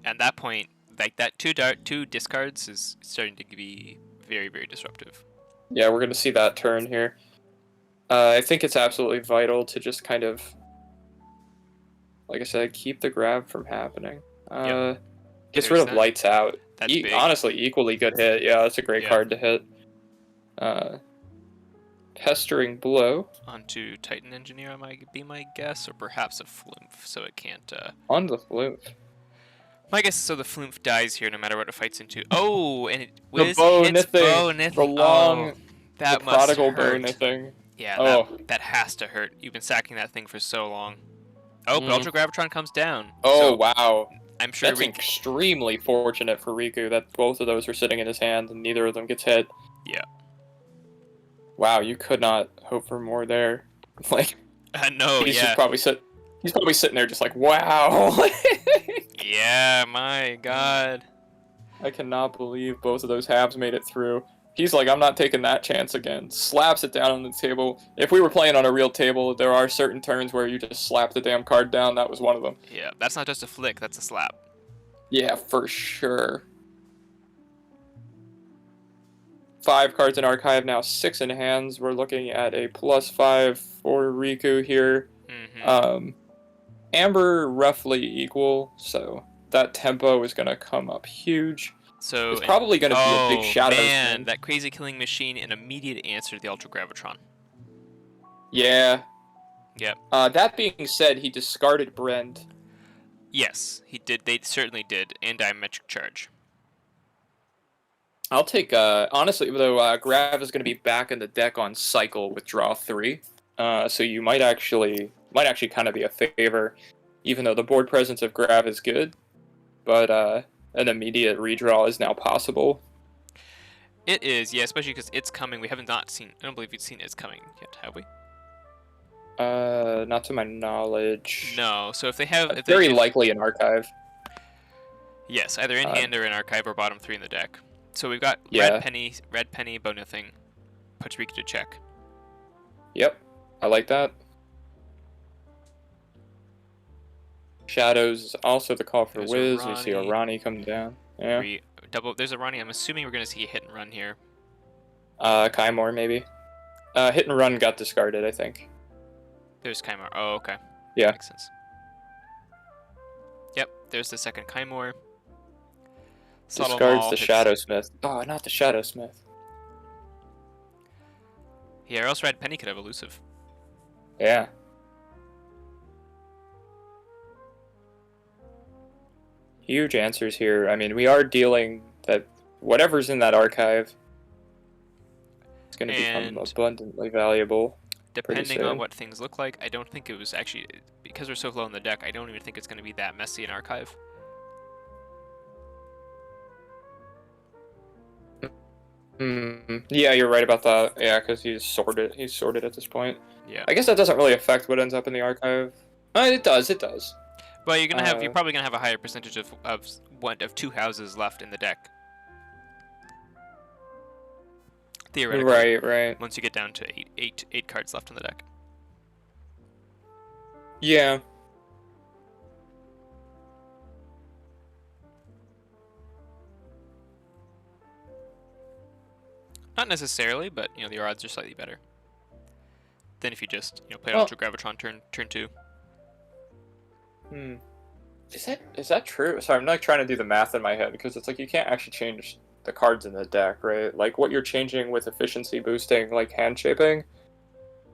at that point, like that 2 discards is starting to be very, very disruptive. Yeah, we're gonna see that turn here. I think it's absolutely vital to just kind of, like I said, keep the grab from happening. Gets rid of Lights Out. That's big. Honestly, equally good hit. Yeah, that's a great card to hit. Pestering Blow. Onto Titan Engineer might be my guess, or perhaps a Flumph, so it can't... On the Flumph. My guess is so the Flumph dies here no matter what it fights into. Oh, and it hits Bone Nithing. The long, that the must prodigal hurt. Bone Nithing. Yeah, that has to hurt. You've been sacking that thing for so long. Oh, but Ultra Gravitron comes down. Oh, so wow. I'm sure that's extremely fortunate for Riku that both of those are sitting in his hand and neither of them gets hit. Yeah. Wow, you could not hope for more there. Like, no, he's probably sitting there just like, wow. Yeah, my God. I cannot believe both of those halves made it through. He's like, I'm not taking that chance again. Slaps it down on the table. If we were playing on a real table, there are certain turns where you just slap the damn card down. That was one of them. Yeah, that's not just a flick, that's a slap. Yeah, for sure. 5 cards in Archive, now 6 in hands. We're looking at a +5 for Riku here. Amber roughly equal, so that tempo is going to come up huge. So it's probably going to be a big shadow. Man, that Crazy Killing Machine, an immediate answer to the Ultra Gravitron. Yeah. Yep. That being said, he discarded Brend. Yes, he did. They certainly did. And Diametric Charge. I'll take, honestly, though, Grav is going to be back in the deck on Cycle with Draw 3. So you might actually kind of be a favor, even though the board presence of Grav is good. but an immediate redraw is now possible. It is, yeah, especially because It's Coming. We haven't not seen. I don't believe we've seen It's Coming yet, have we? Not to my knowledge. No. So if they have, Very likely an archive. Yes, either in hand or in archive or bottom 3 in the deck. So we've got Yeah. Red Penny, Bow Nithing, puts Riku to check. Yep, I like that. Shadows is also the call for There's Whz. a We see a Ronnie. Ronnie come down. Yeah. There's a Ronnie. I'm assuming we're going to see a hit and run here. Kaimor maybe. Hit and run got discarded, I think. There's Kaimor. Oh, okay. Yeah. Makes sense. Yep, there's the second Kaimor. Discards the Shadowsmith. Oh, not the Shadowsmith. Yeah, or else Red Penny could have elusive. Yeah. Huge answers here. I mean, we are dealing that whatever's in that archive is going to become abundantly valuable. Depending on what things look like, I don't think it was actually, because we're so low in the deck, I don't even think it's going to be that messy in archive. Yeah, you're right about that. Yeah, because he's sorted at this point. Yeah. I guess that doesn't really affect what ends up in the archive. It does. It does. But you're gonna you're probably gonna have a higher percentage of 2 houses left in the deck. Theoretically. Right. Once you get down to eight cards left in the deck. Yeah. Not necessarily, but the odds are slightly better than if you just play Ultra Gravitron turn 2. Is that true? Sorry, I'm not trying to do the math in my head because it's like you can't actually change the cards in the deck, right? Like what you're changing with efficiency boosting, like hand shaping,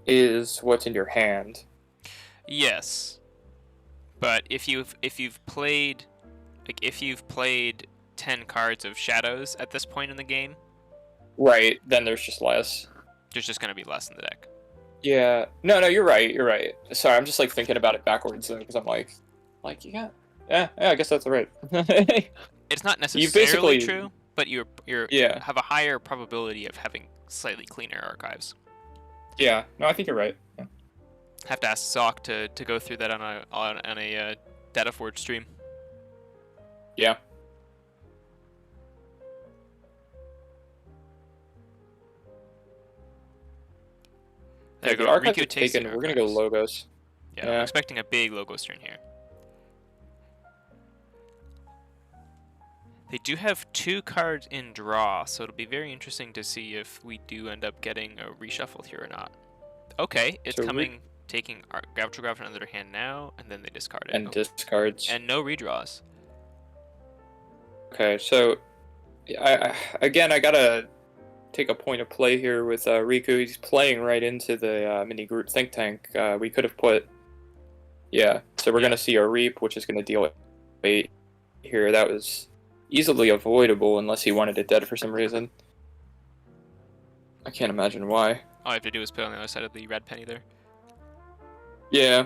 is what's in your hand. Yes, but if you've played 10 cards of shadows at this point in the game, right? Then there's just less. There's just gonna be less in the deck. Yeah. No, you're right. Sorry, I'm just like thinking about it backwards because I'm like yeah, I guess that's right. It's not necessarily true, but you have a higher probability of having slightly cleaner archives. Yeah. No, I think you're right. Yeah. Have to ask Zoc to go through that on a Dataforge stream. Yeah. There you go. Riku taken. We're gonna go Logos. Yeah, I'm expecting a big Logos turn here. They do have 2 cards in draw, so it'll be very interesting to see if we do end up getting a reshuffle here or not. Okay, It's Coming, taking our Gravitron under their hand now, and then they discard it. And discards. And no redraws. Okay, so I gotta take a point of play here with Riku. He's playing right into the mini group think tank. We could have put, so we're gonna see a Reap, which is gonna deal 8 here. That was easily avoidable unless he wanted it dead for some reason. I can't imagine why. All I have to do is put it on the other side of the red penny there. Yeah.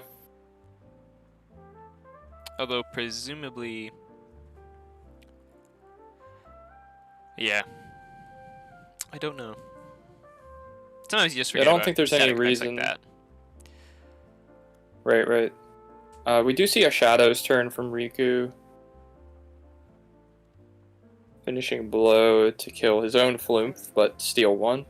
Although presumably, yeah, I don't know. Sometimes you just forget. I don't think there's any reason. Like that. Right. We do see a Shadows turn from Riku. Finishing blow to kill his own Flumph, but steal 1.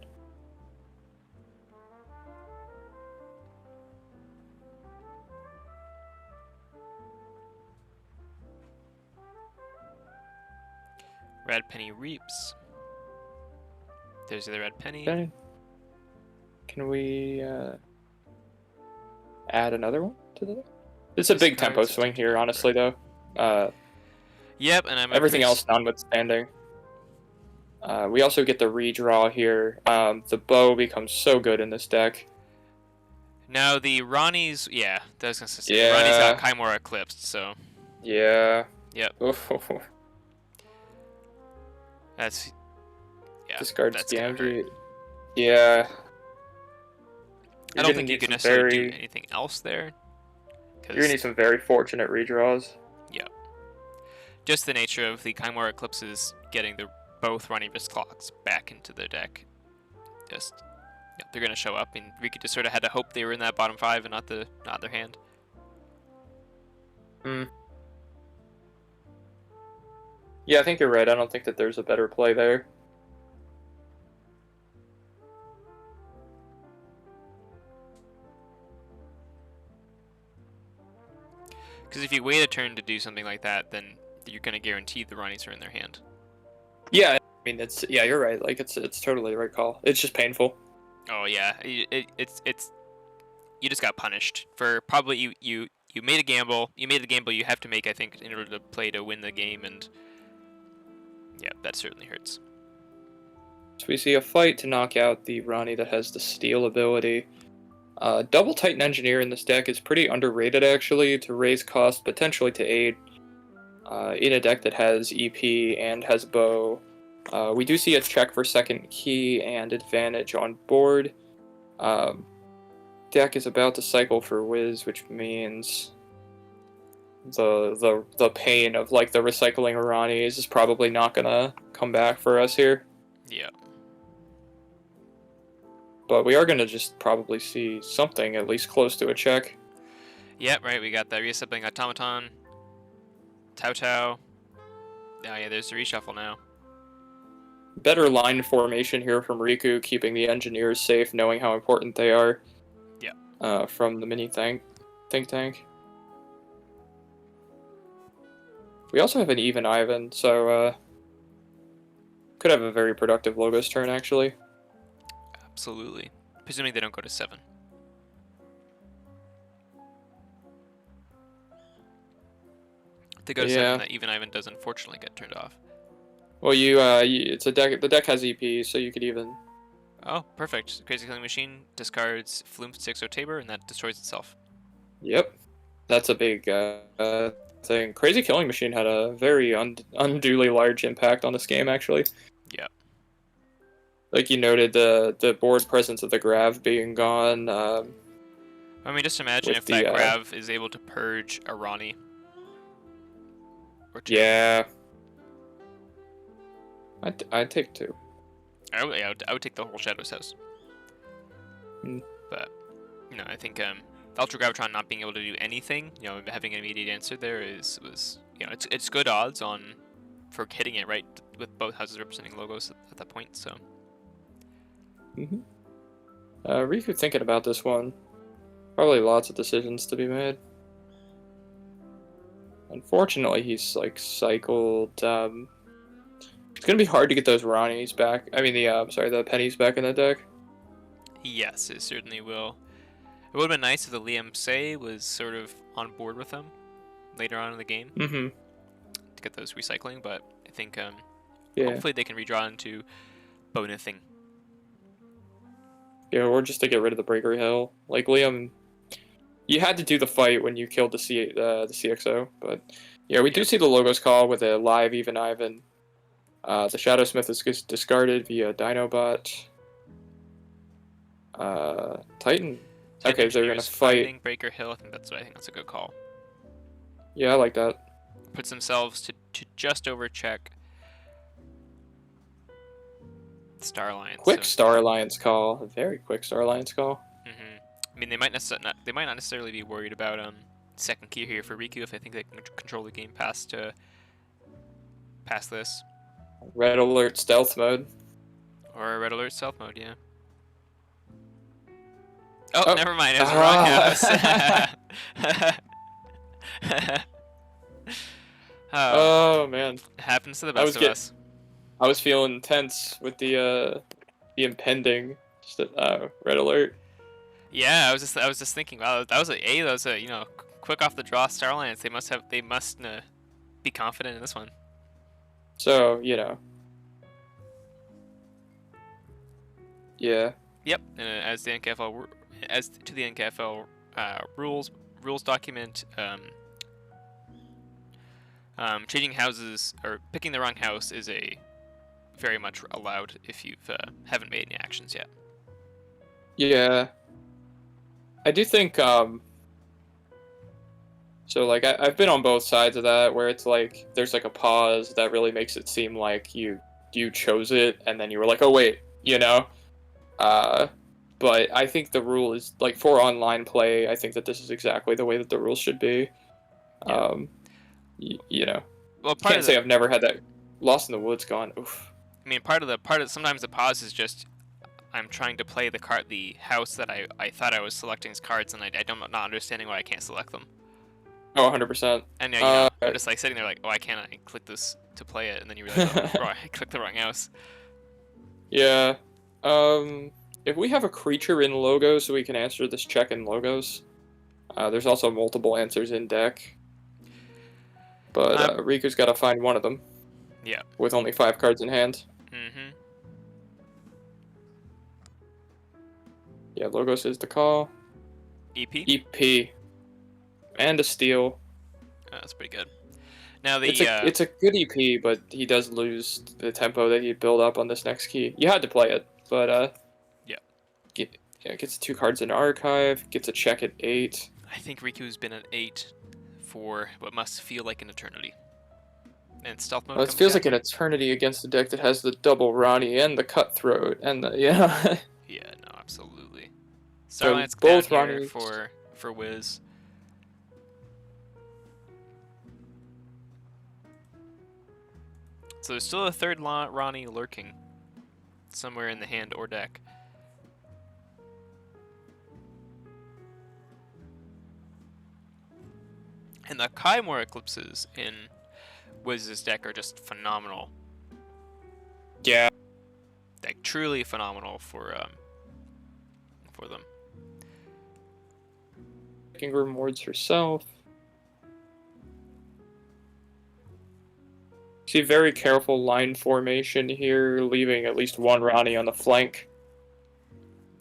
Red Penny Reaps. There's the Red Penny. Okay. Can we add another one to the deck? It's a big tempo swing here, honestly, though. Yep, and everything else notwithstanding. We also get the redraw here. The bow becomes so good in this deck. Now the Ronnie's, that was gonna say. Ronnie's got Kaimor Eclipsed, so. Yeah. Yep. That's. Yeah. Discards Gamgee. Yeah. I don't think you can necessarily do anything else there. You're gonna need some very fortunate redraws. Yeah. just the nature of the Chimera Eclipses getting both Ronnie Risk clocks back into their deck. Just yeah, they're gonna show up, and Riku just sort of had to hope they were in that bottom 5 and not their hand. Yeah, I think you're right. I don't think that there's a better play there. Because if you wait a turn to do something like that, then you're gonna guarantee the Ronnies are in their hand. Yeah, I mean you're right. Like it's totally the right call. It's just painful. Oh yeah, it's you just got punished for probably you made a gamble. You made the gamble you have to make, I think, in order to play to win the game, and yeah, that certainly hurts. So we see a fight to knock out the Ronnie that has the steal ability. Double Titan Engineer in this deck is pretty underrated, actually, to raise cost, potentially to aid in a deck that has EP and has bow. We do see a check for second key and advantage on board. Deck is about to cycle for Whz, which means the pain of like the recycling Ronnies is probably not gonna come back for us here. Yeah. But we are gonna just probably see something at least close to a check. Yep, right. We got the reassembling automaton, Tao. Oh yeah, there's the reshuffle now. Better line formation here from Riku, keeping the engineers safe, knowing how important they are. Yeah. From the mini think tank. We also have an even Ivan, so could have a very productive Logos turn actually. Absolutely. Presuming they don't go to 7. If they go to 7, that even Ivan does unfortunately get turned off. Well, it's a deck. The deck has EP, so you could even. Oh, perfect. Crazy Killing Machine discards Flume 6 or Tabor, and that destroys itself. Yep, that's a big thing. Crazy Killing Machine had a very unduly large impact on this game, actually. Yeah. Like you noted, the board presence of the Grav being gone. I mean, just imagine if that Grav is able to purge a Ronnie. Or 2. Yeah. I'd take 2. I would take the whole Shadow's House. But, I think Ultra Gravitron not being able to do anything, having an immediate answer there was it's good odds for hitting it right with both houses representing logos at that point. So. Riku thinking about this one. Probably lots of decisions to be made. Unfortunately, he's like cycled. It's gonna be hard to get those Ronnies back. I mean, the pennies back in the deck. Yes, it certainly will. It would have been nice if the Liam Say was sort of on board with them later on in the game to get those recycling, but I think hopefully they can redraw into Nithing. Yeah, or just to get rid of the Breaker Hill. Like Liam, you had to do the fight when you killed the CXO, but yeah, we do see the Logos call with a live even Ivan. The Shadow Smith is discarded via Dinobot. Titan. Okay, so they're gonna fight. Breaker Hill. I think that's a good call. Yeah, I like that. Puts themselves to just over check Star Alliance. Quick Star Alliance call. A very quick Star Alliance call. I mean, they might not necessarily be worried about second key here for Riku if they think they can control the game past this. Red Alert Stealth mode. Or Red Alert Stealth mode, yeah. Oh, never mind. It was the wrong house. Oh man, it happens to the best of us. I was feeling tense with the impending Red Alert. Yeah, I was just thinking, wow, that was a quick off the draw Star Alliance. They must be confident in this one. So yeah. Yep. As to the NKFL rules document, changing houses or picking the wrong house is very much allowed if you haven't made any actions yet. Yeah. I do think So like I've been on both sides of that, where it's like there's like a pause that really makes it seem like you chose it, and then you were like, oh wait, you know. Uh, but I think the rule is like for online play. I think that this is exactly the way that the rules should be. Yeah. You know, Well, part can't of say the, I've never had that Lost in the Woods gone. Oof. I mean, sometimes the pause is just I'm trying to play the house that I thought I was selecting as cards, and I don't not understanding why I can't select them. Oh, 100%. And you know, I'm just like sitting there like, oh, I can't I click this to play it, and then you realize, oh, right, I clicked the wrong house. Yeah. If we have a creature in logos, so we can answer this check in logos. There's also multiple answers in deck, but Riku's got to find one of them. Yeah. With only 5 cards in hand. Mm-hmm. Yeah, logos is the call. EP. EP. And a steal. Oh, that's pretty good. Now It's a good EP, but he does lose the tempo that he built up on this next key. You had to play it, but yeah. Gets 2 cards in archive. Gets a check at 8. I think Riku's been at 8 for what must feel like an eternity. And stealth mode. Well, it feels like an eternity against a deck that has the double Ronnie and the cutthroat and the yeah. Yeah, no, absolutely. So Starlight's both down here Ronnies for Whz. So there's still a third Ronnie lurking somewhere in the hand or deck. And the Kaimor Eclipses in Whz's deck are just phenomenal. Yeah. Like truly phenomenal for them. Taking rewards herself. See, very careful line formation here, leaving at least one Ronnie on the flank.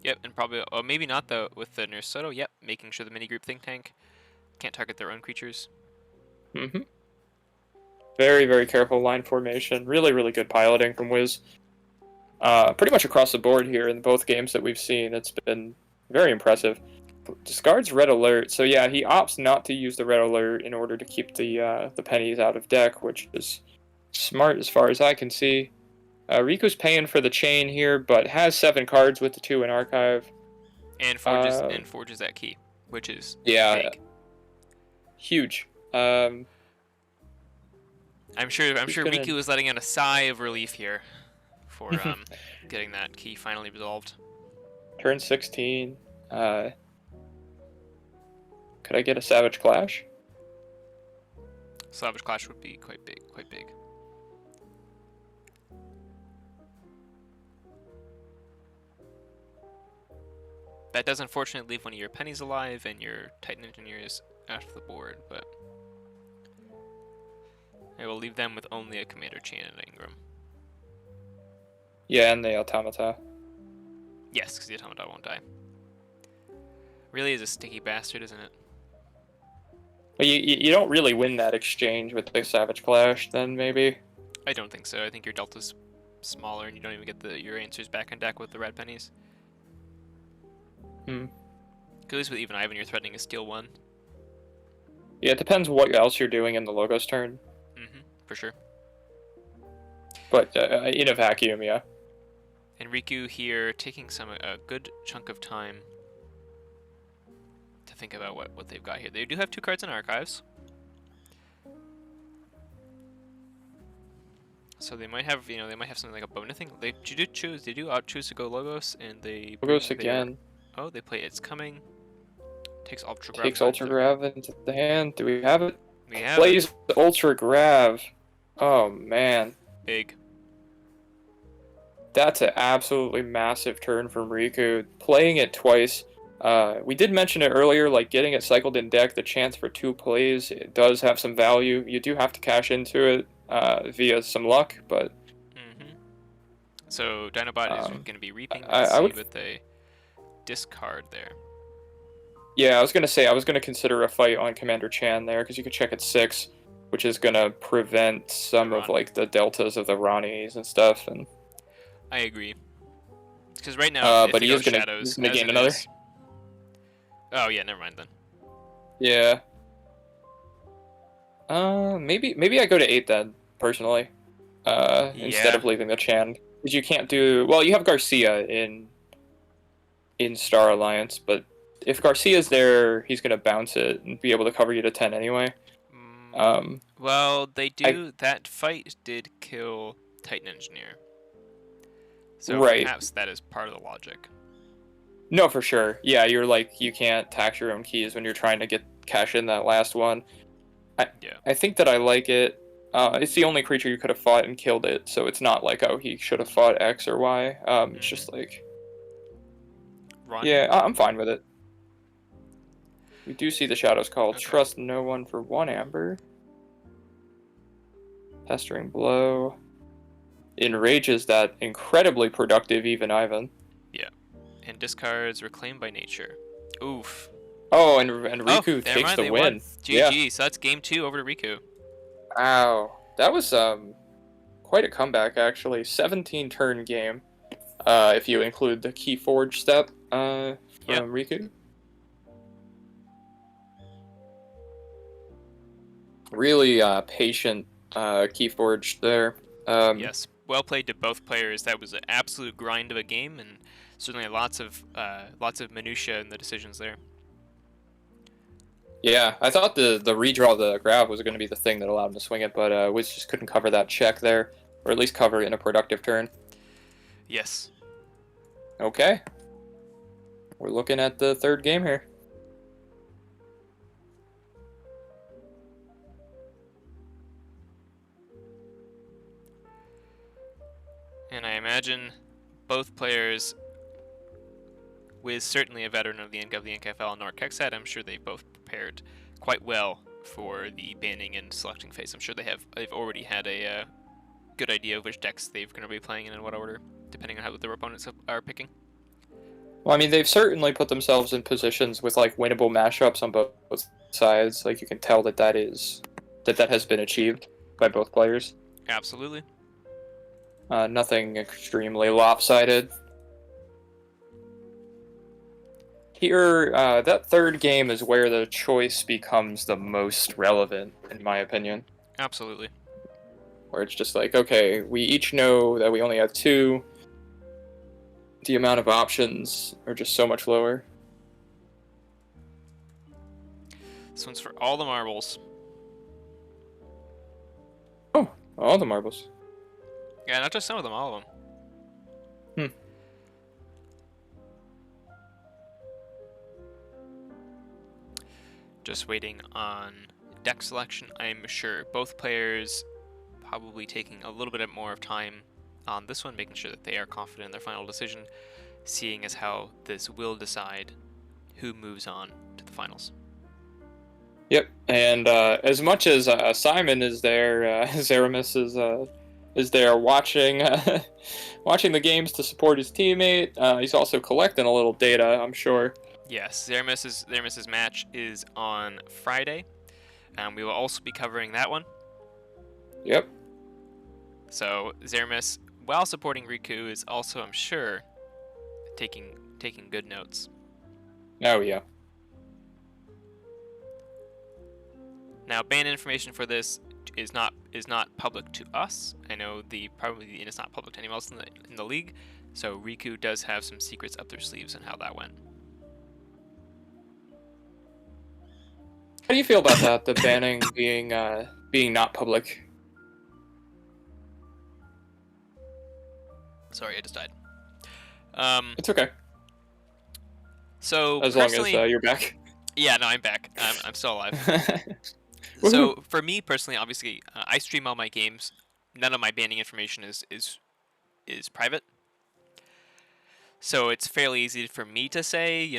Yep, and probably, oh, maybe not though, with the Nurse Soto. Yep, making sure the mini group think tank can't target their own creatures. Mm-hmm. Very, very careful line formation. Really, really good piloting from Whz. Pretty much across the board here in both games that we've seen. It's been very impressive. Discards red alert, so yeah, he opts not to use the red alert in order to keep the pennies out of deck, which is smart as far as I can see. Riku's paying for the chain here, but has 7 cards with the 2 in archive. And forges that key, which is big. Huge. I'm sure Riku is letting out a sigh of relief here for getting that key finally resolved. Turn 16. Could I get a Savage Clash? Savage Clash would be quite big. That does unfortunately leave one of your pennies alive and your Titan Engineers off the board, but I will leave them with only a Commander Chain and Ingram. Yeah, and the Automata. Yes, because the Automata won't die. Really is a sticky bastard, isn't it? But you don't really win that exchange with the Savage Clash, then maybe? I don't think so. I think your delta's smaller and you don't even get your answers back on deck with the red pennies. At least with even Ivan, you're threatening a steal 1. Yeah, it depends what else you're doing in the Logos turn. For sure. But in a vacuum, yeah. And Riku here taking a good chunk of time to think about what they've got here. They do have 2 cards in archives. So they might have, something like a bone thing. They do choose to go Logos, and they Logos again. Oh, they play It's Coming. Takes Ultra Grav. Takes Ultra Grav into the hand. Do we have it? We have Plays it. Ultra Grav. Oh man. Big. That's an absolutely massive turn from Riku. Playing it twice. We did mention it earlier, like getting it cycled in deck, the chance for 2 plays, it does have some value. You do have to cash into it via some luck, but... So Dinobot is going to be reaping with a discard there. Yeah, I was going to consider a fight on Commander Chan there, because you could check at 6, which is going to prevent some of like the deltas of the Ronnies and stuff. And I agree. Because right now, but he is going to gain another. Oh yeah, never mind then. Yeah. Maybe I go to 8 then, personally. Instead Yeah. of leaving the Chan. Because you can't do well, you have Garcia in Star Alliance, but if Garcia's there, he's gonna bounce it and be able to cover you to 10 anyway. Well, they I do. That fight did kill Titan Engineer. So right. perhaps that is part of the logic. No, for sure. Yeah, you're like you can't tax your own keys when you're trying to get cash in that last one. Yeah. I think that I like it. It's the only creature you could have fought and killed it, so it's not like, oh, he should have fought X or Y. It's just like, Run. yeah, I'm fine with it. We do see the Shadow's Call. Okay. Trust no one for 1 Amber. Pestering Blow. Enrages that incredibly productive Even Ivan. Yeah. And discards Reclaimed by Nature. Oof. Oh, and Riku never takes mind, the they win. won. GG. Yeah. So that's game 2 over to Riku. Wow. That was quite a comeback actually. 17 turn game. If you include the Key Forge step from Riku. Really patient Keyforge there. Yes, well played to both players. That was an absolute grind of a game, and certainly lots of minutia in the decisions there. Yeah, I thought the redraw of the grab was going to be the thing that allowed him to swing it, but Wiz just couldn't cover that check there, or at least cover it in a productive turn. Yes. Okay. We're looking at the 3rd game here. And I imagine both players, Wiz certainly a veteran of the NKFL, nor Kexad, I'm sure they've both prepared quite well for the banning and selecting phase. I'm sure they've already had a good idea of which decks they're going to be playing in what order, depending on how their opponents are picking. Well, I mean, they've certainly put themselves in positions with like winnable mashups on both sides. Like you can tell that that has been achieved by both players. Absolutely. Nothing extremely lopsided. Here, that 3rd game is where the choice becomes the most relevant, in my opinion. Absolutely. Where it's just like, okay, we each know that we only have 2. The amount of options are just so much lower. This one's for all the marbles. Oh, all the marbles. Yeah, not just some of them, all of them. Just waiting on deck selection. I'm sure both players probably taking a little bit more of time on this one, making sure that they are confident in their final decision, seeing as how this will decide who moves on to the finals. Yep, and as much as Simon is there, Zeramis is there watching watching the games to support his teammate. He's also collecting a little data, I'm sure. Yes, Zeramis' match is on Friday, and we will also be covering that one. Yep. So Zeramis, while supporting Riku, is also, I'm sure, taking good notes. Oh yeah. Now, ban information for this is not public to us. I know it's not public to anyone else in the league. So Riku does have some secrets up their sleeves on how that went. How do you feel about that? The banning being not public. Sorry, I just died. It's okay. So as long as you're back. Yeah, no, I'm back. I'm still alive. So for me personally, obviously, I stream all my games. None of my banning information is private. So it's fairly easy for me to say,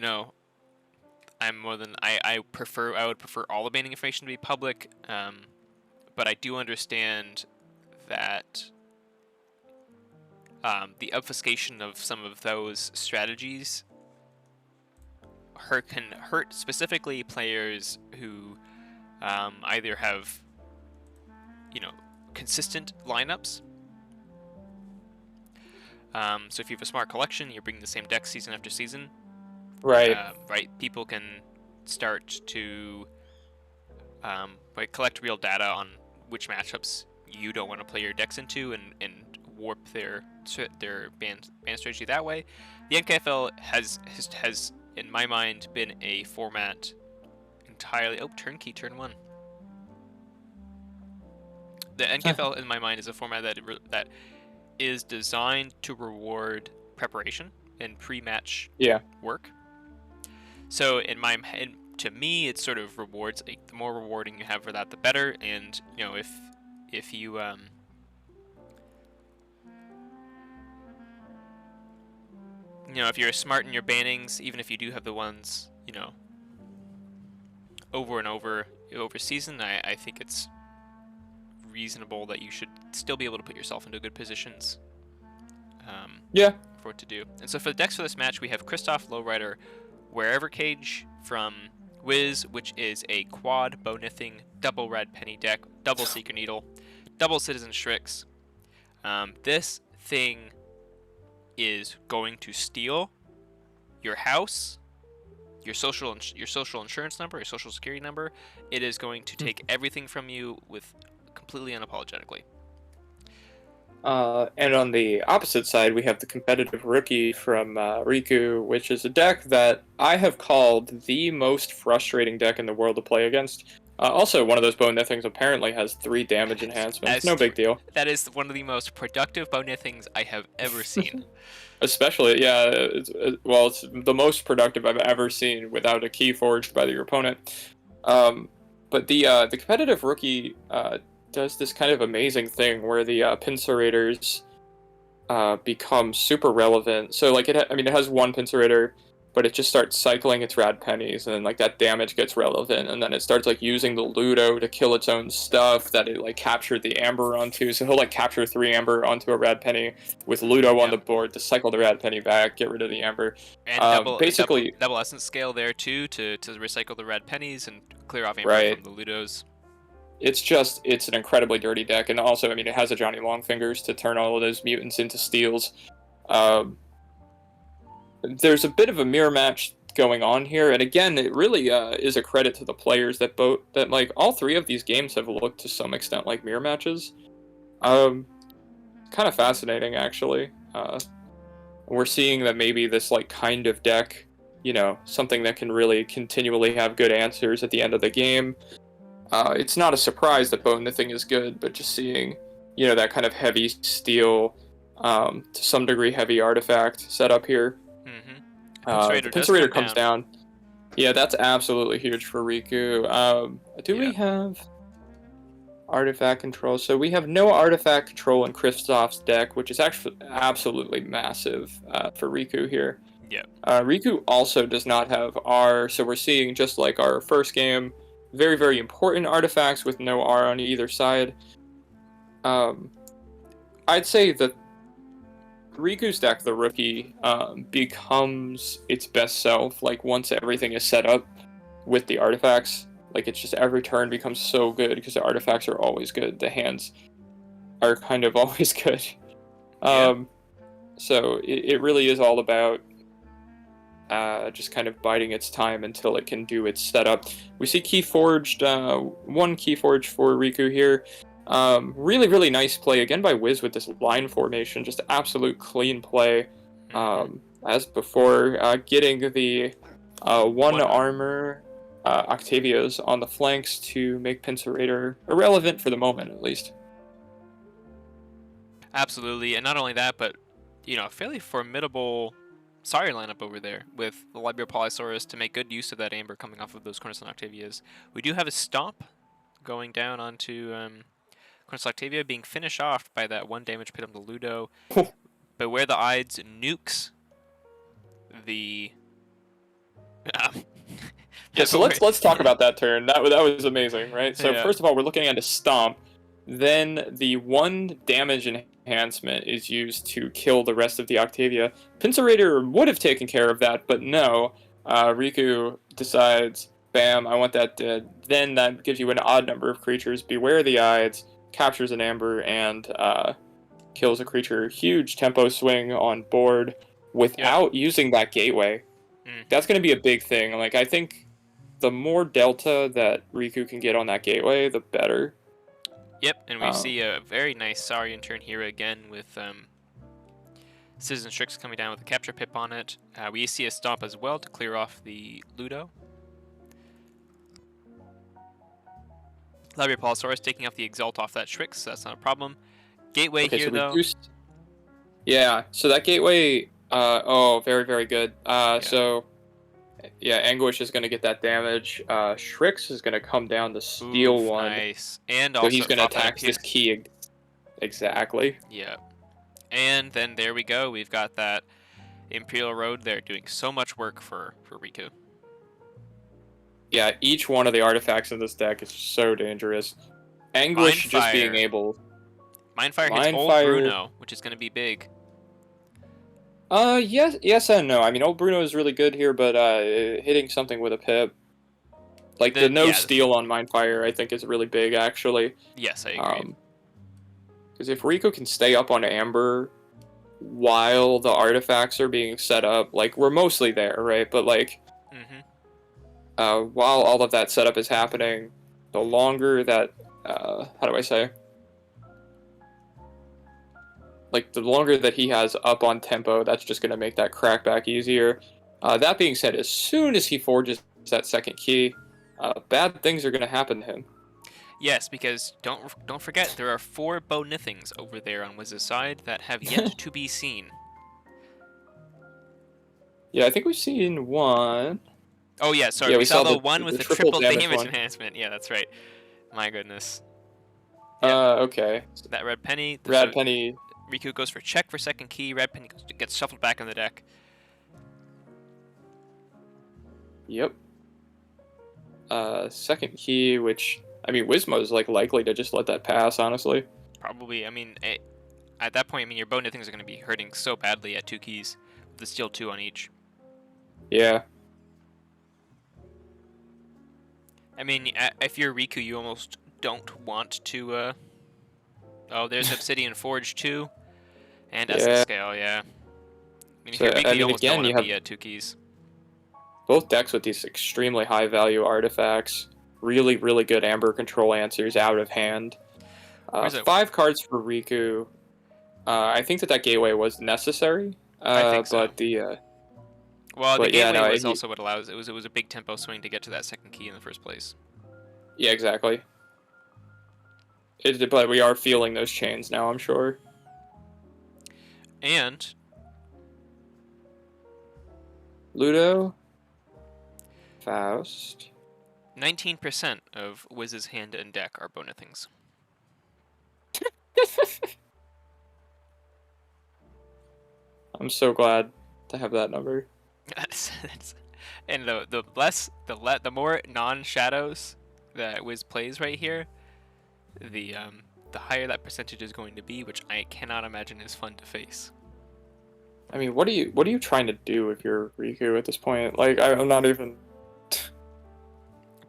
I would prefer all the banning information to be public. But I do understand that the obfuscation of some of those strategies can hurt specifically players who either have consistent lineups. So if you have a smart collection, you're bringing the same deck season after season. Right. Right. People can start to like collect real data on which matchups you don't want to play your decks into, and warp their ban strategy that way. The NKFL has in my mind been a format entirely. Oh, turnkey turn one. The NKFL in my mind is a format that is designed to reward preparation and pre-match work. So to me, it sort of rewards, the more rewarding you have for that, the better. And if you if you're smart in your bannings, even if you do have the ones over and over season, I think it's reasonable that you should still be able to put yourself into good positions. For what to do. And so for the decks for this match, we have Kristoff, Lowrider, Wherever Cage from Whz, which is a quad Nithing, double Red Penny deck, double Seeker Needle, double Citizen Strix. This thing is going to steal your house, your social insurance number, your social security number. It is going to take everything from you with completely unapologetically. And on the opposite side, we have the competitive rookie from Riku, which is a deck that I have called the most frustrating deck in the world to play against. Also, one of those Bone Nithings apparently has 3 damage enhancements. No big deal. That is one of the most productive Bone Nithings I have ever seen. Especially, yeah, it's the most productive I've ever seen without a key forged by your opponent. But the competitive rookie does this kind of amazing thing where the Pincerators become super relevant. So like it has one Pincerator, but it just starts cycling its Rad Pennies, and then like that damage gets relevant, and then it starts like using the Ludo to kill its own stuff that it like captured the Amber onto. So he'll like capture 3 Amber onto a Rad Penny with Ludo on the board to cycle the Rad Penny back, get rid of the Amber. And double Essence Scale there too to recycle the Red Pennies and clear off Amber from the Ludos. It's an incredibly dirty deck, and also, it has a Johnny Longfingers to turn all of those mutants into steals. There's a bit of a mirror match going on here, and again, it really is a credit to the players that like all 3 of these games have looked to some extent like mirror matches. Kind of fascinating, actually. We're seeing that maybe this like kind of deck, something that can really continually have good answers at the end of the game. It's not a surprise that Bone Nithing is good, but just seeing, that kind of heavy steel, to some degree heavy artifact setup here. The Pincerator comes down. Yeah, that's absolutely huge for Riku. Do we have artifact control? So we have no artifact control in Kristoff's deck, which is actually absolutely massive for Riku here. Yeah. Riku also does not have R, so we're seeing, just like our first game, very, very important artifacts with no R on either side. I'd say that Riku's deck, the rookie, becomes its best self, like, once everything is set up with the artifacts. Like, it's just every turn becomes so good because the artifacts are always good. The hands are kind of always good. So it really is all about just kind of biding its time until it can do its setup. We see Keyforged, 1 Keyforge for Riku here. Really, really nice play again by Whz with this line formation. Just absolute clean play. As before, getting the 1 armor Octavias on the flanks to make Pincerator irrelevant for the moment, at least. Absolutely, and not only that, but a fairly formidable Sorry lineup over there with the Libero Polysaurus to make good use of that Amber coming off of those Cornerstone Octavias. We do have a Stomp going down onto Cornerstone Octavia, being finished off by that 1 damage pit on the Ludo. But where the Ides nukes the... Yeah, so let's talk about that turn. That was amazing, right? So first of all, we're looking at a Stomp. Then the 1 damage enhancement is used to kill the rest of the Octavia. Pincerator would have taken care of that, but no. Riku decides, bam, I want that dead. Then that gives you an odd number of creatures. Beware the Ides, captures an Amber, and kills a creature. Huge tempo swing on board without using that gateway. That's going to be a big thing. Like, I think the more delta that Riku can get on that gateway, the better. Yep, and we see a very nice Saurian turn here again with Citizen Strix coming down with a capture pip on it. We see a stomp as well to clear off the Ludo. Library Apollosaurus taking off the Exalt off that Strix, so that's not a problem. Gateway Okay, here, so though. reduced. Yeah, so that gateway. Oh, very, very good. So, yeah, Anguish is going to get that damage. Shrix is going to come down to steal Oof, one. nice. And So also he's going to Foppa attack this Pierce. key. Exactly. Yeah. And then there we go. We've got that Imperial Road there doing so much work for Riku. Yeah, each one of the artifacts in this deck is so dangerous. Anguish just being able. Mindfire hits Mind old Fire. Bruno, which is going to be big. Yes and no. I mean, old Bruno is really good here, but hitting something with a pip, like the no steal on Mindfire, I think is really big actually. Yes, I agree. Because if Riku can stay up on Amber while the artifacts are being set up, like we're mostly there, right? But like, while all of that setup is happening, the longer that, how do I say? Like, the longer that he has up on tempo, that's just going to make that crackback easier. That being said, as soon as he forges that second key, bad things are going to happen to him. Yes, because don't forget, there are 4 Bow Nithings over there on Wiz's side that have yet to be seen. Yeah, I think we've seen one. Oh, yeah, sorry. Yeah, we saw the one with the triple damage enhancement. Yeah, that's right. My goodness. Yep. Okay. That Red Penny. Red Penny. Riku goes for check for second key. Red Penny gets shuffled back in the deck. Yep. Second key, which, I mean, Wizmo is like likely to just let that pass, honestly. Probably. I mean, at that point, I mean, your Bow Nithings are going to be hurting so badly at 2 keys. With the steal 2 on each. Yeah. I mean, if you're Riku, you almost don't want to, Oh, there's Obsidian Forge too. And Essence Scale, yeah. I mean, if you're Riku, you almost don't want to be at 2 keys. Both decks with these extremely high value artifacts. Really, really good Amber control answers out of hand. 5 cards for Riku. I think that gateway was necessary. I think so. But the gateway was also what allows it was a big tempo swing to get to that second key in the first place. Yeah, exactly. But we are feeling those chains now, I'm sure. And Ludo, Faust. 19% of Wiz's hand and deck are Bow Nithings. I'm so glad to have that number. And the more non-shadows that Wiz plays right here, the higher that percentage is going to be, which I cannot imagine is fun to face. I mean, what are you trying to do if you're Riku at this point? Like, I'm not even.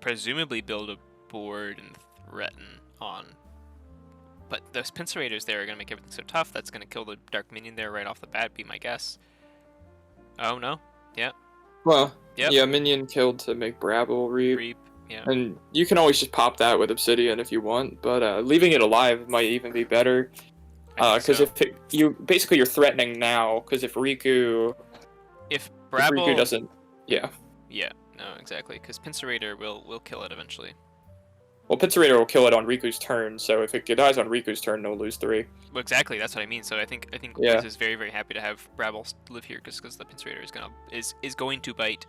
Presumably build a board and threaten on. But those Pincerators there are going to make everything so tough. That's going to kill the Dark Minion there right off the bat, be my guess. Oh, no. Yeah. Well, yeah, Minion killed to make Brabble reap. Yeah. And you can always just pop that with Obsidian if you want, but leaving it alive might even be better. Because you're threatening now, because if Riku doesn't... Yeah. Yeah, no, exactly, because Pincerator will kill it eventually. Well, Pincerator will kill it on Riku's turn, so if it dies on Riku's turn, no lose 3. Well, exactly, that's what I mean. So I think Wiz is very, very happy to have Brabble live here, because the Pincerator is going to bite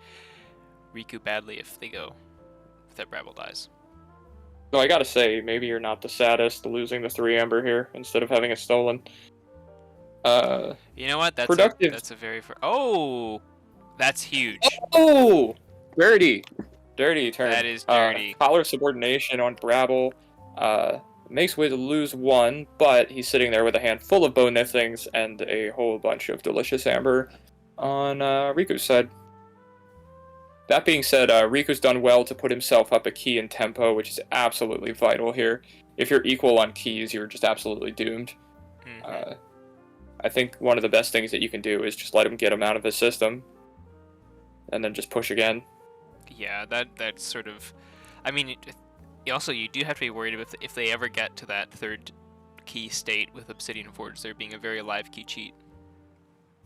Riku badly if that Brabble dies. So I gotta say, maybe you're not the saddest losing the 3 Amber here instead of having it stolen. You know what? That's productive. That's a very that's huge. Oh, dirty turn. That is dirty. Collar subordination on Brabble. Makes Wiz lose 1, but he's sitting there with a hand full of Bow Nithings and a whole bunch of delicious Amber on Riku's side. That being said, Riku's done well to put himself up a key in tempo, which is absolutely vital here. If you're equal on keys, you're just absolutely doomed. I think one of the best things that you can do is just let him get him out of his system, and then just push again. Yeah, that's sort of. I mean, also you do have to be worried if they ever get to that third key state with Obsidian Forge, there being a very live key cheat.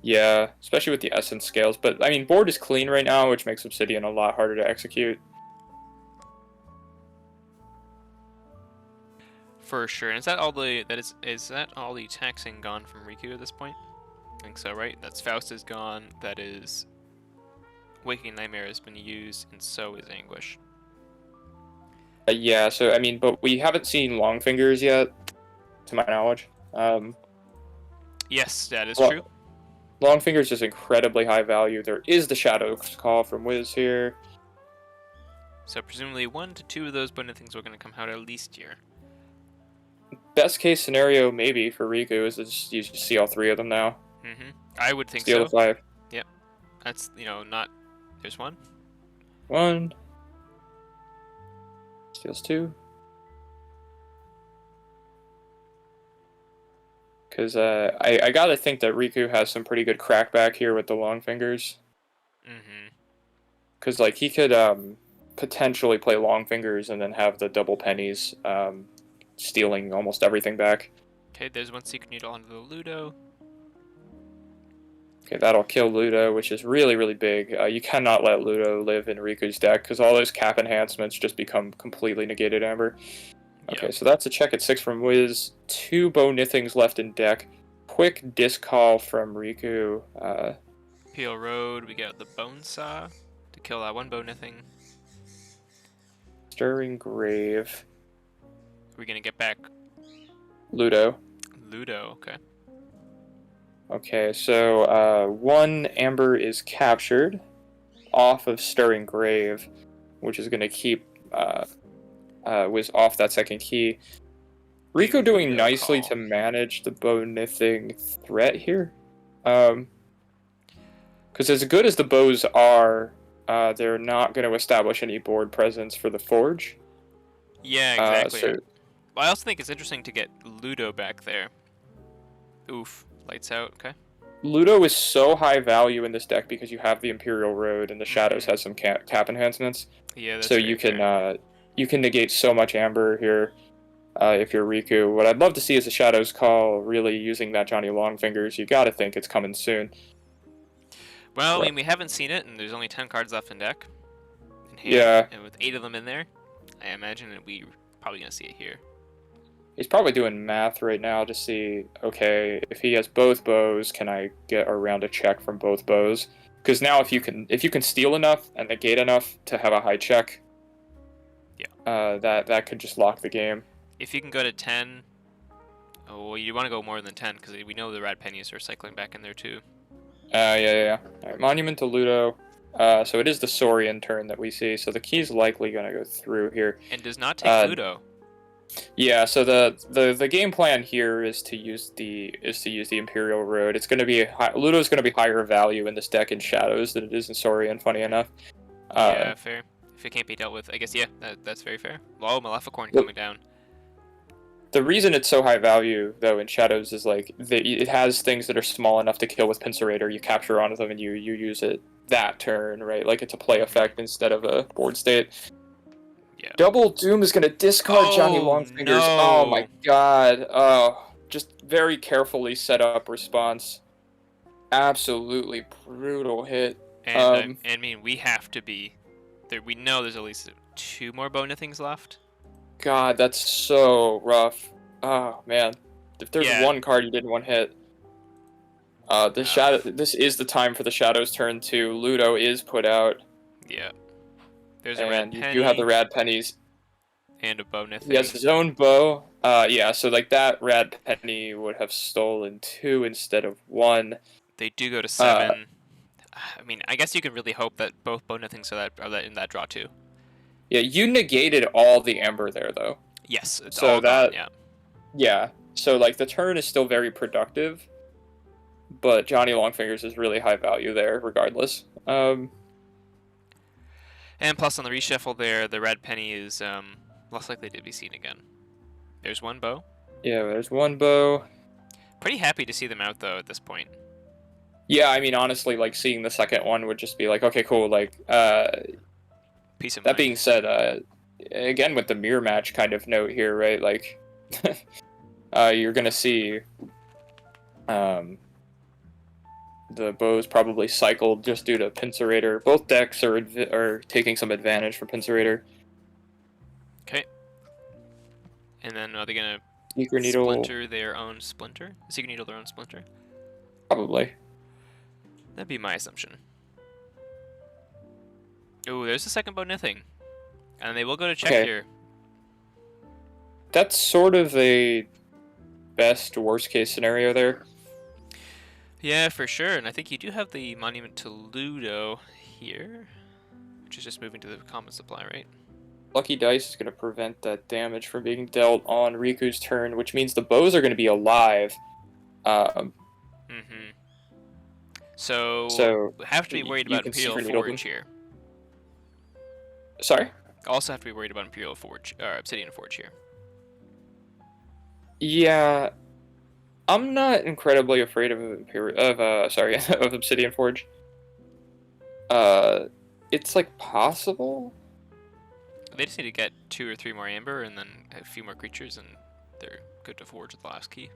Yeah, especially with the essence scales. But I mean, board is clean right now, which makes Obsidian a lot harder to execute. For sure. And is that all the is that all the taxing gone from Riku at this point? I think so, right? That's Faust is gone. That is Waking Nightmare has been used, and so is Anguish. Yeah, so I mean, but we haven't seen Long Fingers yet, to my knowledge. Yes, that is Well, true. Long Fingers is incredibly high value. There is the Shadow's Call from Whz here. So presumably 1 to 2 of those bonus things are going to come out at least here. Best case scenario, maybe, for Riku is just, you just see all 3 of them now. I would think Steal so. the 5. Yep. That's, not... There's 1. 1. Steals 2. Because I gotta think that Riku has some pretty good crackback here with the Long Fingers. Because, like, he could potentially play Long Fingers and then have the double pennies stealing almost everything back. Okay, there's 1 Secret Needle onto the Ludo. Okay, that'll kill Ludo, which is really, really big. You cannot let Ludo live in Riku's deck, because all those cap enhancements just become completely negated Amber. Okay, so that's a check at 6 from Whz. 2 Bow Nithings left in deck. Quick disc call from Riku. Peel Road, we got the Bone Saw to kill that 1 Bow Nithing. Stirring Grave. We're gonna get back Ludo. Ludo, okay. Okay, so 1 Amber is captured off of Stirring Grave, which is going to keep Wiz off that second key. Riku doing nicely to manage the Bow Nithing threat here. Because as good as the bows are, they're not going to establish any board presence for the Forge. Yeah, exactly. Well, I also think it's interesting to get Ludo back there. Oof. Lights out, okay. Ludo is so high value in this deck because you have the Imperial Road and the Shadows has some cap enhancements. Yeah, that's so you can negate so much Amber here if you're Riku. What I'd love to see is a Shadows Call really using that Johnny Longfingers. You gotta think it's coming soon. Well, I mean, we haven't seen it, and there's only 10 cards left in deck. Yeah. And with 8 of them in there, I imagine that we're probably going to see it here. He's probably doing math right now to see, okay, if he has both bows, can I get around a check from both bows? Because now if you can steal enough and negate enough to have a high check, that could just lock the game. If you can go to 10, well, you want to go more than 10 because we know the red pennies are cycling back in there too. Yeah. All right, Monument to Ludo. So it is the Saurian turn that we see, so the key's likely going to go through here. And does not take Ludo. Yeah, so the game plan here is to use the Imperial Road. It's going to be Ludo's going to be higher value in this deck in Shadows than it is in Saurian. Funny enough. Yeah, fair. If it can't be dealt with, I guess that's very fair. Whoa, Maleficorn coming down. The reason it's so high value though in Shadows is like it has things that are small enough to kill with Pincerator. You capture onto them and you use it that turn, right? Like it's a play effect instead of a board state. Yeah. Double Doom is going to discard Johnny Longfingers. No. Oh my god. Oh, just very carefully set up response. Absolutely brutal hit. And I mean, we have to be there. We know there's at least 2 more Bow Nithings left. God, that's so rough. Oh man, if there's one card you didn't want hit. This is the time for the Shadows turn too. Ludo is put out. Yeah. There's a red penny. You have the rad pennies. And a Bow Nithing. He has his own bow. Yeah, so like that rad penny would have stolen 2 instead of 1. They do go to 7. I mean, I guess you can really hope that both Bow Nithings are in that draw too. Yeah, you negated all the amber there though. Yes, it's so all gone, yeah. Yeah, so like the turn is still very productive, but Johnny Longfingers is really high value there regardless. And plus on the reshuffle there, the red penny is less likely to be seen again. There's 1 bow. Yeah, there's 1 bow. Pretty happy to see them out though at this point. Yeah, I mean honestly, like seeing the second one would just be like, okay, cool. Like, Peace of That mind. being said, again with the mirror match kind of note here, right? Like, you're gonna see the bows probably cycled just due to Pincerator. Both decks are taking some advantage from Pincerator. Okay. And then are they gonna Secret Needle, splinter their own splinter? Secret Needle their own splinter? probably. That'd be my assumption. Oh, there's the second bow Nithing. And they will go to check Okay. here. That's sort of a best worst case scenario there. Yeah, for sure. And I think you do have the Monument to Ludo here, which is just moving to the common supply, right? Lucky Dice is going to prevent that damage from being dealt on Riku's turn, which means the bows are going to be alive. Mm-hmm. So have to be worried about Imperial Forge here. Sorry? Also have to be worried about Imperial Forge, or Obsidian Forge here. Yeah, I'm not incredibly afraid of of Obsidian Forge. It's like possible. They just need to get 2 or 3 more amber and then a few more creatures, and they're good to forge with the last key.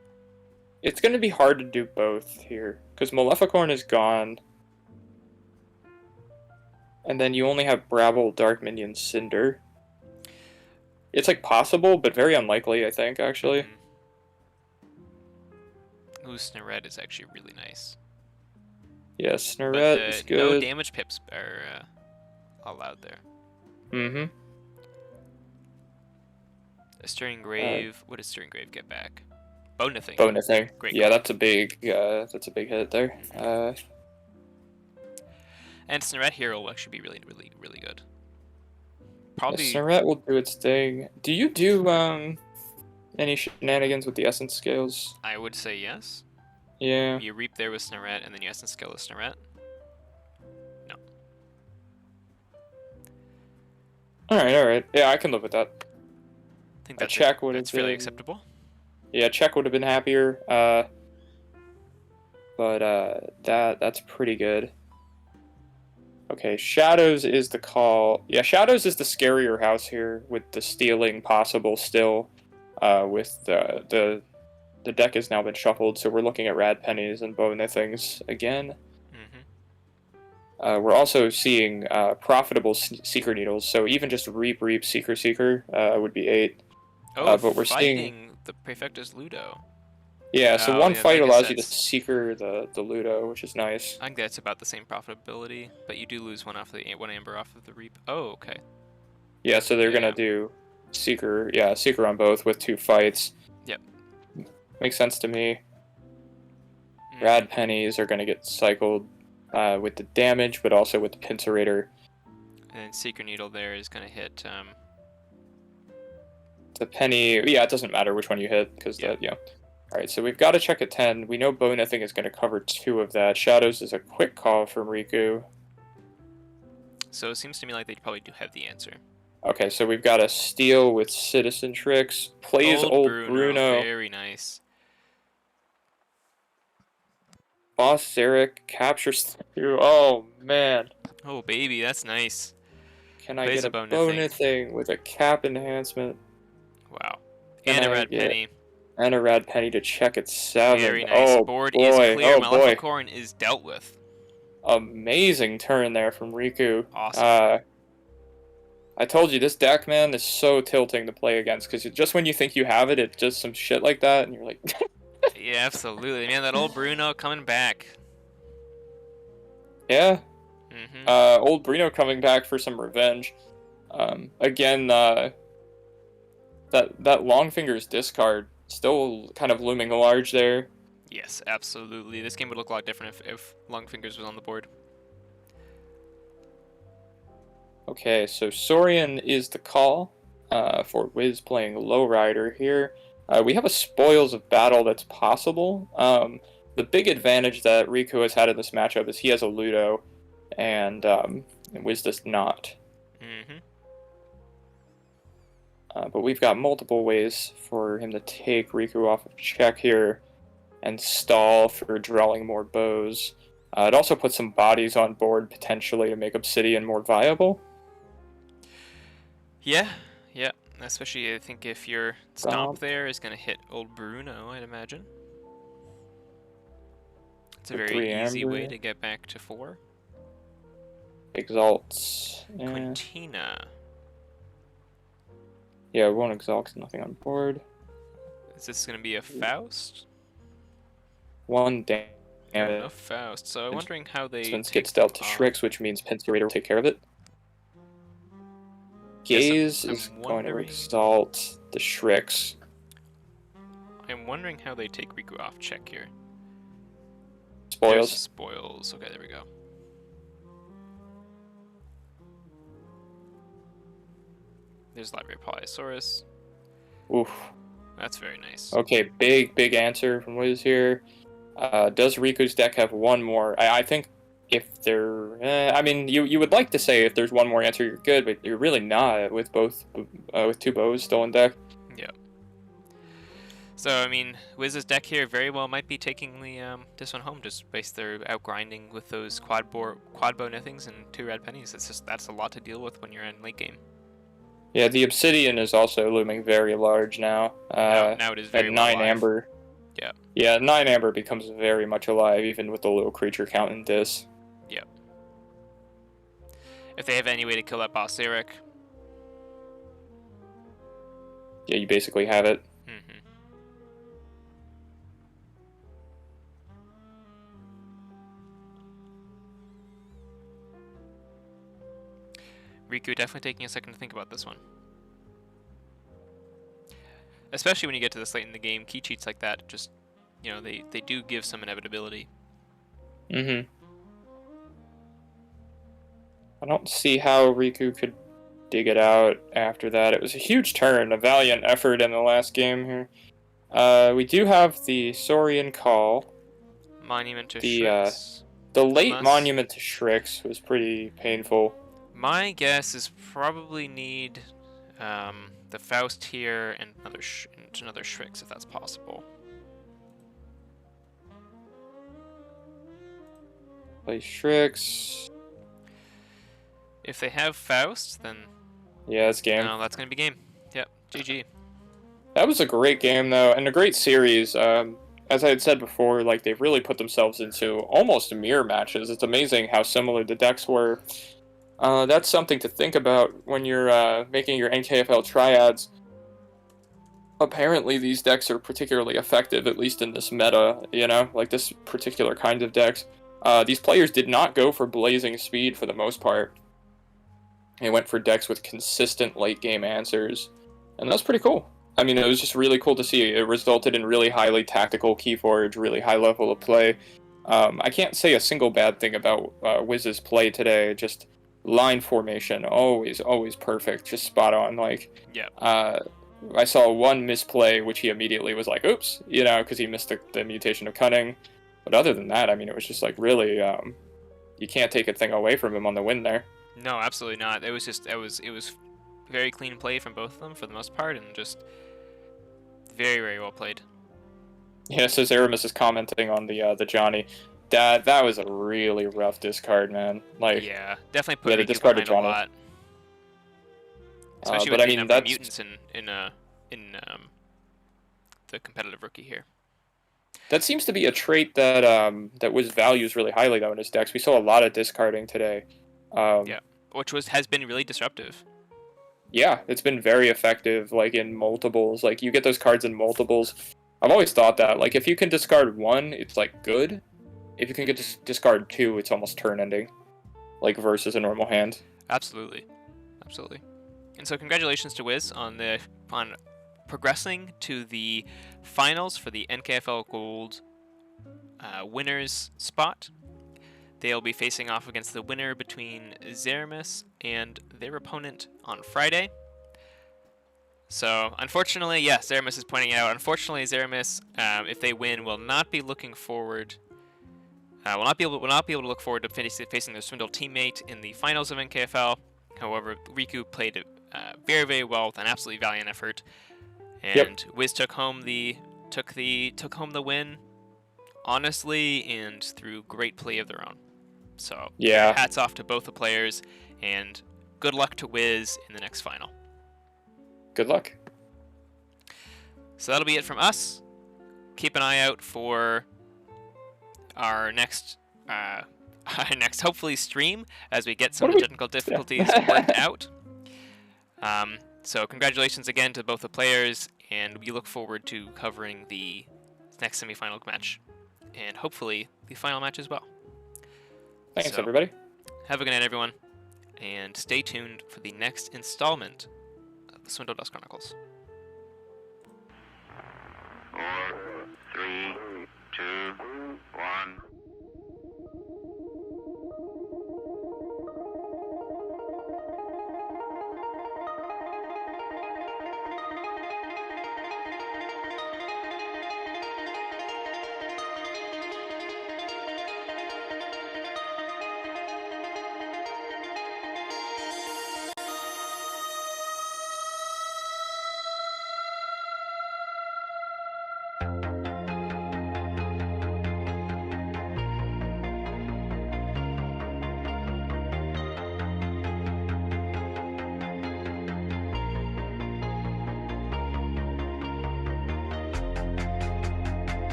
It's going to be hard to do both here because Maleficorn is gone, and then you only have Brabble, Dark Minion, Cinder. It's like possible, but very unlikely, I think, actually. Ooh, Snarette is actually really nice. Yeah, Snarette is good. No damage pips are allowed there. Mm-hmm. A Stirring Grave. What does Stirring Grave get back? Bonithing. Bonithing. Great. Yeah, that's a big hit there. And Snarette here will actually be really, really, really good. Probably. Yeah, Snarette will do its thing. Do you do any shenanigans with the essence scales? I would say yes. Yeah. You reap there with Snarette, and then you essence scale with Snarette. No. All right. Yeah, I can live with that. I think that's that's fairly acceptable. Yeah, check would have been happier. But that's pretty good. Okay, Shadows is the call. Yeah, Shadows is the scarier house here with the stealing possible still. With the deck has now been shuffled, so we're looking at Rad Pennies and Bow Nithings again. We're also seeing profitable Seeker Needles, so even just Reap Seeker would be 8. Oh, but we're fighting the Prefectus Ludo. Yeah, so one fight I allows you to Seeker the Ludo, which is nice. I think that's about the same profitability, but you do lose one amber off of the Reap. Oh, okay. Yeah, so they're gonna do Seeker on both with 2 fights. Yep. Makes sense to me. Rad Pennies are gonna get cycled with the damage, but also with the Pincerator. And Seeker Needle there is gonna hit. The penny, yeah, it doesn't matter which one you hit because Alright, so we've got to check a 10. We know Bow Nithing is going to cover 2 of that. Shadows is a quick call from Riku. So it seems to me like they probably do have the answer. Okay, so we've got a steal with Citizen Tricks. Plays old Bruno. Very nice. Boss Zarek captures 2. Oh, man. Oh, baby, that's nice. Can I get a Bow Nithing with a cap enhancement? Wow. And a Rad Penny. And a Rad Penny to check at 7. Very nice. Oh, Board boy. is clear. Oh, Maleficorn is dealt with. Amazing turn there from Riku. Awesome. I told you, this deck, man, is so tilting to play against, because just when you think you have it, it does some shit like that, and you're like... Yeah, absolutely. Man, that old Bruno coming back. Yeah. Old Bruno coming back for some revenge. Again, that Longfinger's discard still kind of looming large there. Yes, absolutely. This game would look a lot different if Longfingers was on the board. Okay, so Saurian is the call for Whz playing Lowrider here. We have a Spoils of Battle that's possible. The big advantage that Riku has had in this matchup is he has a Ludo, and Whz does not. But we've got multiple ways for him to take Riku off of check here and stall for drawing more bows. It also puts some bodies on board potentially to make Obsidian more viable. Yeah, yeah. Especially, I think if your stomp Stomp. there is going to hit old Bruno, I'd imagine. It's a For very 3 easy way amber. to get back to 4. Exalts. Quintina. Yeah, we won't exalt, nothing on board. Is this going to be a Faust? 1 No, no damage. Faust. So I'm wondering how they This take gets dealt to off. Shrix, which means Pinsurator will take care of it. Guess Gaze is I'm going to wondering. exalt the Shrix. I'm wondering how they take Riku off check here. There's the Spoils. spoils. Okay, there we go. There's Library Polyosaurus. Oof. That's very nice. Okay, big answer from Wiz here. Does Riku's deck have one more? I think if there, I mean, you would like to say if there's one more answer, you're good, but you're really not with both, with 2 bows still in deck. Yeah. So I mean, Wiz's deck here very well might be taking the this one home just based their outgrinding with those quad bow Nithings and 2 red pennies. That's a lot to deal with when you're in late game. Yeah, the Obsidian is also looming very large now. Now it is very at well 9 alive. amber. Yeah. Yeah, 9 amber becomes very much alive, even with the low creature count in this. Yep. If they have any way to kill that boss Eric. Yeah, you basically have it. Mm-hmm. Riku definitely taking a second to think about this one. Especially when you get to this late in the game, key cheats like that just, they do give some inevitability. Mm-hmm. I don't see how Riku could dig it out after that. It was a huge turn, a valiant effort in the last game here. We do have the Saurian Call. Monument to The Shrix. the late Monument to Shrix was pretty painful. My guess is probably need the Faust here and another Shrix if that's possible. Play Shrix. If they have Faust, then Yeah, it's game. no, that's gonna be game. Yep, GG. That was a great game though, and a great series. As I had said before, like they've really put themselves into almost mirror matches. It's amazing how similar the decks were. That's something to think about when you're making your NKFL triads. Apparently, these decks are particularly effective, at least in this meta, like this particular kind of decks. These players did not go for blazing speed for the most part. They went for decks with consistent late game answers, and that's pretty cool. I mean, it was just really cool to see. It resulted in really highly tactical Keyforge, really high level of play. I can't say a single bad thing about Wiz's play today. Just line formation, always perfect, just spot on. Like, yeah. I saw one misplay, which he immediately was like, "Oops," because he missed the mutation of cunning. But other than that, I mean, it was just like really, you can't take a thing away from him on the win there. No, absolutely not. It was very clean play from both of them for the most part, and just very well played. Yeah, so Zeramis is commenting on the Johnny. That was a really rough discard, man. Like, yeah, definitely put the Riku discard of behind a Johnny. lot. Especially But with I the mean, number of that's mutants in the competitive rookie here. that seems to be a trait that that Wiz values really highly though in his decks. We saw a lot of discarding today. Yeah, which has been really disruptive. Yeah, it's been very effective, like in multiples. Like you get those cards in multiples. I've always thought that, like, if you can discard 1, it's like good. If you can get discard 2, it's almost turn ending, like versus a normal hand. Absolutely. And so congratulations to Wiz on progressing to the finals for the NKFL Gold winners spot. They'll be facing off against the winner between Zeramis and their opponent on Friday. So, unfortunately, yes, Zeramis is pointing out. Unfortunately, Zeramis, if they win, will not be looking forward. Will not be able to look forward to facing their Swindle teammate in the finals of NKFL. However, Riku played very well with an absolutely valiant effort, and Wiz took home the win, honestly, and through great play of their own. So, Yeah, hats off to both the players, and good luck to Wiz in the next final. good luck. So that'll be it from us. Keep an eye out for our next hopefully stream as we get some of the technical difficulties worked out. So congratulations again to both the players, and we look forward to covering the next semifinal match, and hopefully the final match as well. Thanks, everybody. Have a good night, everyone, and stay tuned for the next installment of the Swindle Dust Chronicles.